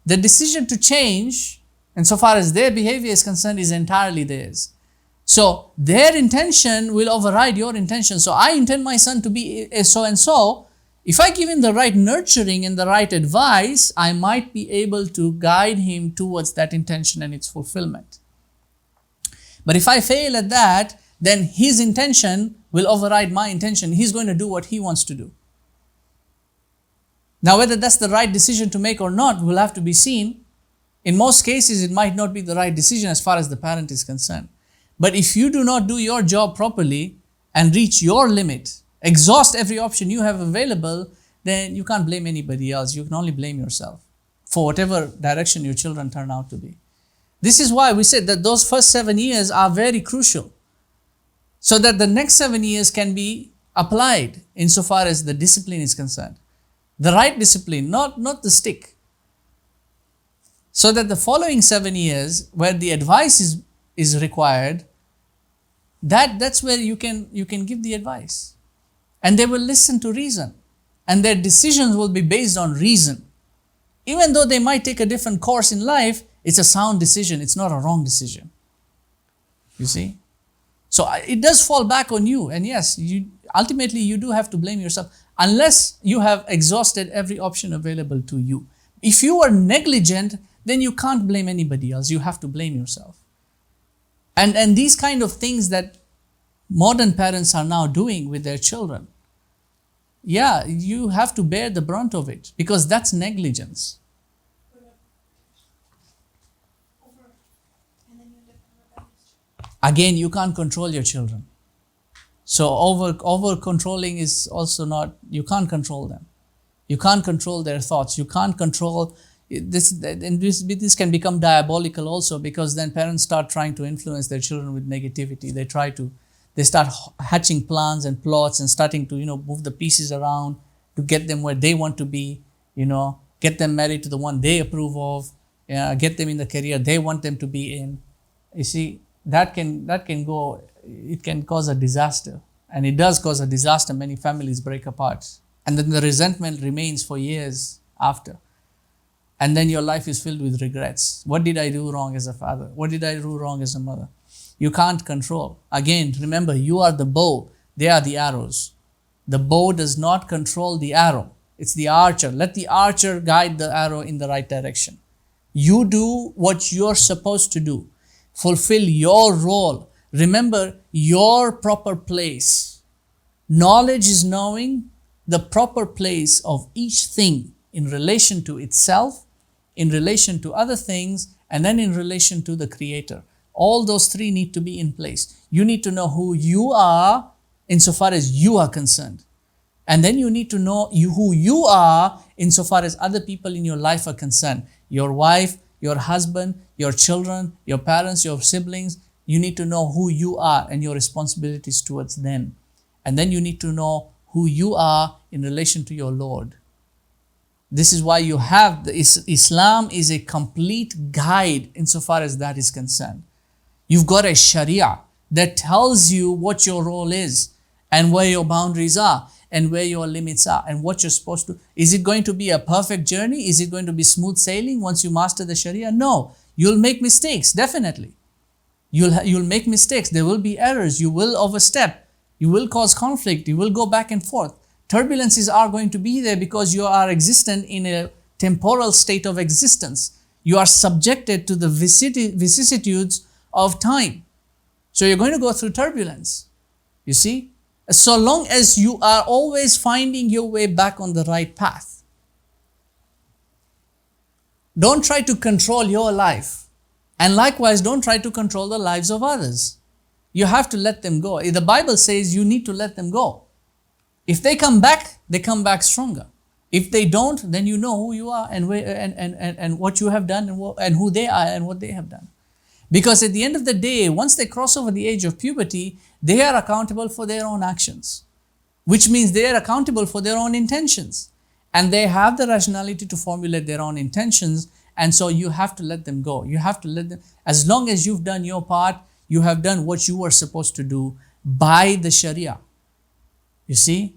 The decision to change, insofar as their behavior is concerned, is entirely theirs. So their intention will override your intention. So I intend my son to be so and so. If I give him the right nurturing and the right advice, I might be able to guide him towards that intention and its fulfillment. But if I fail at that, then his intention will override my intention. He's going to do what he wants to do. Now, whether that's the right decision to make or not will have to be seen. In most cases, it might not be the right decision as far as the parent is concerned. But if you do not do your job properly and reach your limit, exhaust every option you have available, then you can't blame anybody else. You can only blame yourself for whatever direction your children turn out to be. This is why we said that those first 7 years are very crucial, so that the next 7 years can be applied insofar as the discipline is concerned. The right discipline, not the stick. So that the following 7 years, where the advice is required, that's where you can give the advice. And they will listen to reason. And their decisions will be based on reason. Even though they might take a different course in life, it's a sound decision. It's not a wrong decision. You see? So it does fall back on you. And yes, ultimately you do have to blame yourself, unless you have exhausted every option available to you. If you are negligent, then you can't blame anybody else. You have to blame yourself. And these kind of things that modern parents are now doing with their children, yeah, you have to bear the brunt of it, because that's negligence. Again, you can't control your children. So over controlling is also not, you can't control them. You can't control their thoughts. You can't control this, and this can become diabolical also, because then parents start trying to influence their children with negativity. They start hatching plans and plots and starting to, move the pieces around to get them where they want to be, get them married to the one they approve of, get them in the career they want them to be in. You see, that can go, it can cause a disaster. And it does cause a disaster. Many families break apart. And then the resentment remains for years after. And then your life is filled with regrets. What did I do wrong as a father? What did I do wrong as a mother? You can't control. Again, remember, you are the bow. They are the arrows. The bow does not control the arrow. It's the archer. Let the archer guide the arrow in the right direction. You do what you're supposed to do. Fulfill your role. Remember your proper place. Knowledge is knowing the proper place of each thing in relation to itself, in relation to other things, and then in relation to the Creator. All those three need to be in place. You need to know who you are insofar as you are concerned. And then you need to know who you are insofar as other people in your life are concerned. Your wife, your husband, your children, your parents, your siblings. You need to know who you are and your responsibilities towards them. And then you need to know who you are in relation to your Lord. This is why you have Islam is a complete guide insofar as that is concerned. You've got a Sharia that tells you what your role is and where your boundaries are and where your limits are and what you're supposed to. Is it going to be a perfect journey? Is it going to be smooth sailing once you master the Sharia? No. You'll make mistakes, definitely. You'll make mistakes. There will be errors. You will overstep. You will cause conflict. You will go back and forth. Turbulences are going to be there because you are existent in a temporal state of existence. You are subjected to the vicissitudes of time. So you're going to go through turbulence. You see? So long as you are always finding your way back on the right path. Don't try to control your life. And likewise, don't try to control the lives of others. You have to let them go. The Bible says you need to let them go. If they come back stronger. If they don't, then you know who you are and what you have done and who they are and what they have done. Because at the end of the day, once they cross over the age of puberty, they are accountable for their own actions, which means they are accountable for their own intentions. And they have the rationality to formulate their own intentions. And so you have to let them go. You have to let them, as long as you've done your part, you have done what you were supposed to do by the Sharia. You see?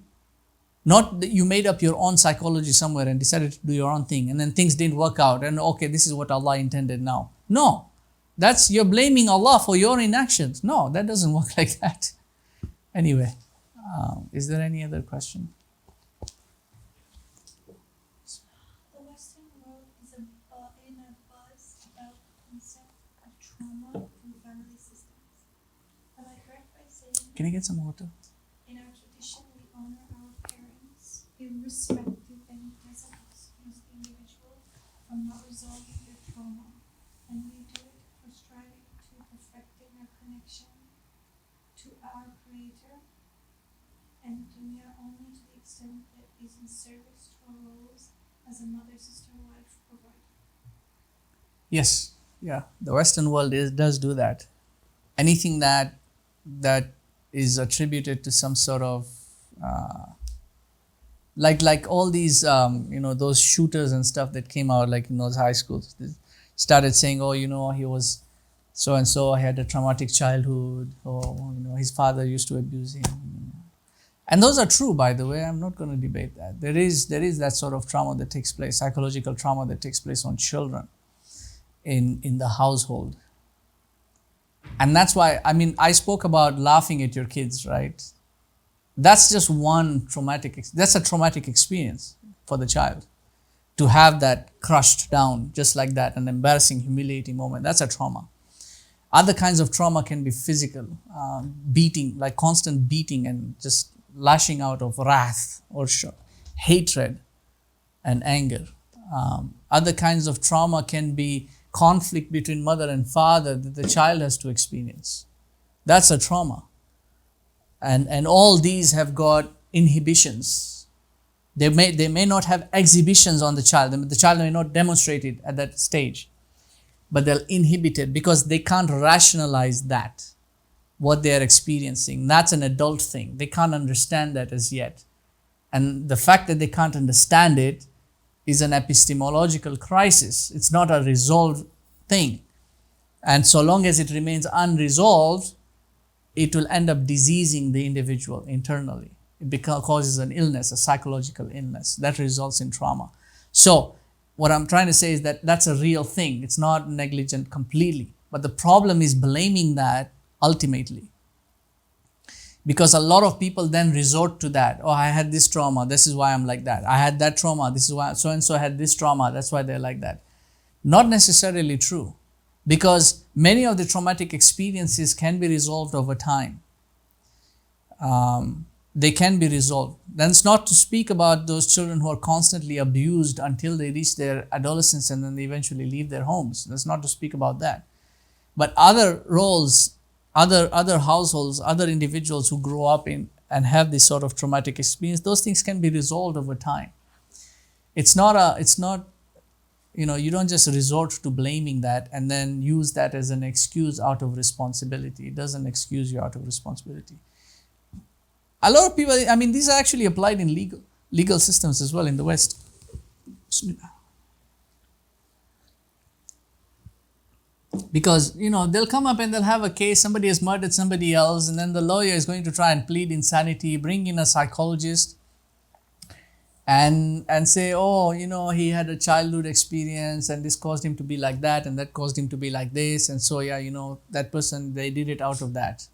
Not that you made up your own psychology somewhere and decided to do your own thing and then things didn't work out and okay, this is what Allah intended now. No. You're blaming Allah for your inactions. No, that doesn't work like that. Anyway, is there any other question? The Western world is in a buzz about the concept of trauma in family systems. Am I correct by saying Can I get some water? in our tradition we honor our parents irrespective of any present excuse the individual from not resolving their trauma, and we do it for striving to perfecting our connection to our Creator and dunya only to the extent that is in service to our roles as a mother, sister, wife, provider. Yes. Yeah. The Western world does do that. Anything that is attributed to some sort of like all these those shooters and stuff that came out like in those high schools. They started saying, oh, he was so and so, had a traumatic childhood, or his father used to abuse him. And those are true, by the way. I'm not going to debate that. There is that sort of trauma that takes place, psychological trauma that takes place on children in the household. And that's why, I spoke about laughing at your kids, right? That's just one that's a traumatic experience for the child. To have that crushed down just like that, an embarrassing, humiliating moment, that's a trauma. Other kinds of trauma can be physical, beating, like constant beating and just lashing out of wrath or hatred and anger. Other kinds of trauma can be conflict between mother and father that the child has to experience. That's a trauma. And all these have got inhibitions. They may not have exhibitions on the child. The child may not demonstrate it at that stage, but they'll inhibit it because they can't rationalize that, what they're experiencing. That's an adult thing. They can't understand that as yet. And the fact that they can't understand it is an epistemological crisis. It's not a resolved thing. And so long as it remains unresolved, it will end up diseasing the individual internally. It causes an illness, a psychological illness that results in trauma. So what I'm trying to say is that that's a real thing. It's not negligent completely. But the problem is blaming that ultimately. Because a lot of people then resort to that. Oh, I had this trauma. This is why I'm like that. I had that trauma. This is why so-and-so had this trauma. That's why they're like that. Not necessarily true. Because many of the traumatic experiences can be resolved over time. They can be resolved. That's not to speak about those children who are constantly abused until they reach their adolescence and then they eventually leave their homes. That's not to speak about that. But other roles, other households, other individuals who grow up in and have this sort of traumatic experience, those things can be resolved over time. You don't just resort to blaming that and then use that as an excuse out of responsibility. It doesn't excuse you out of responsibility. A lot of people, these are actually applied in legal systems as well in the West. Bismillah. Because, they'll come up and they'll have a case, somebody has murdered somebody else, and then the lawyer is going to try and plead insanity, bring in a psychologist, and say, oh, he had a childhood experience, and this caused him to be like that, and that caused him to be like this, and so, that person, they did it out of that.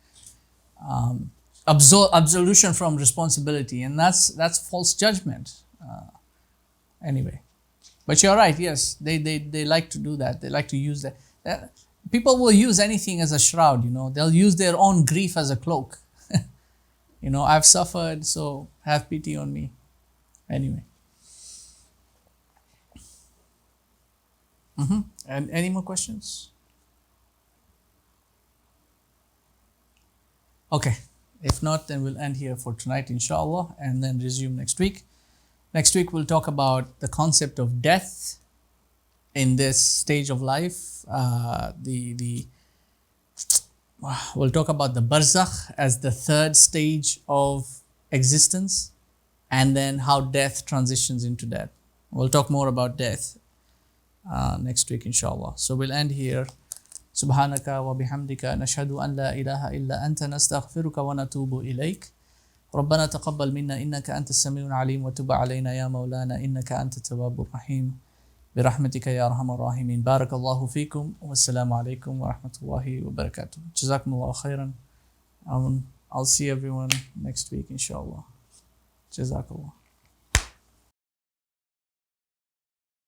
absolution from responsibility, and that's false judgment. Anyway, but you're right. Yes, they like to do that. They like to use that. People will use anything as a shroud. They'll use their own grief as a cloak. I've suffered, so have pity on me. Anyway. And any more questions? Okay. If not, then we'll end here for tonight, inshallah, and then resume next week. Next week, we'll talk about the concept of death in this stage of life. We'll talk about the barzakh as the third stage of existence, and then how death transitions into that. We'll talk more about death next week, inshallah. So we'll end here. سبحانك وبحمدك نشهد أن لا إله إلا أنت نستغفرك ونتوب إليك ربنا تقبل منا إنك أنت السميع العليم وتب علينا يا مولانا إنك أنت التواب الرحيم برحمتك يا أرحم الراحمين بارك الله فيكم والسلام عليكم ورحمة الله وبركاته جزاكم الله خيرا. I'll see everyone next week inshallah. جزاك الله.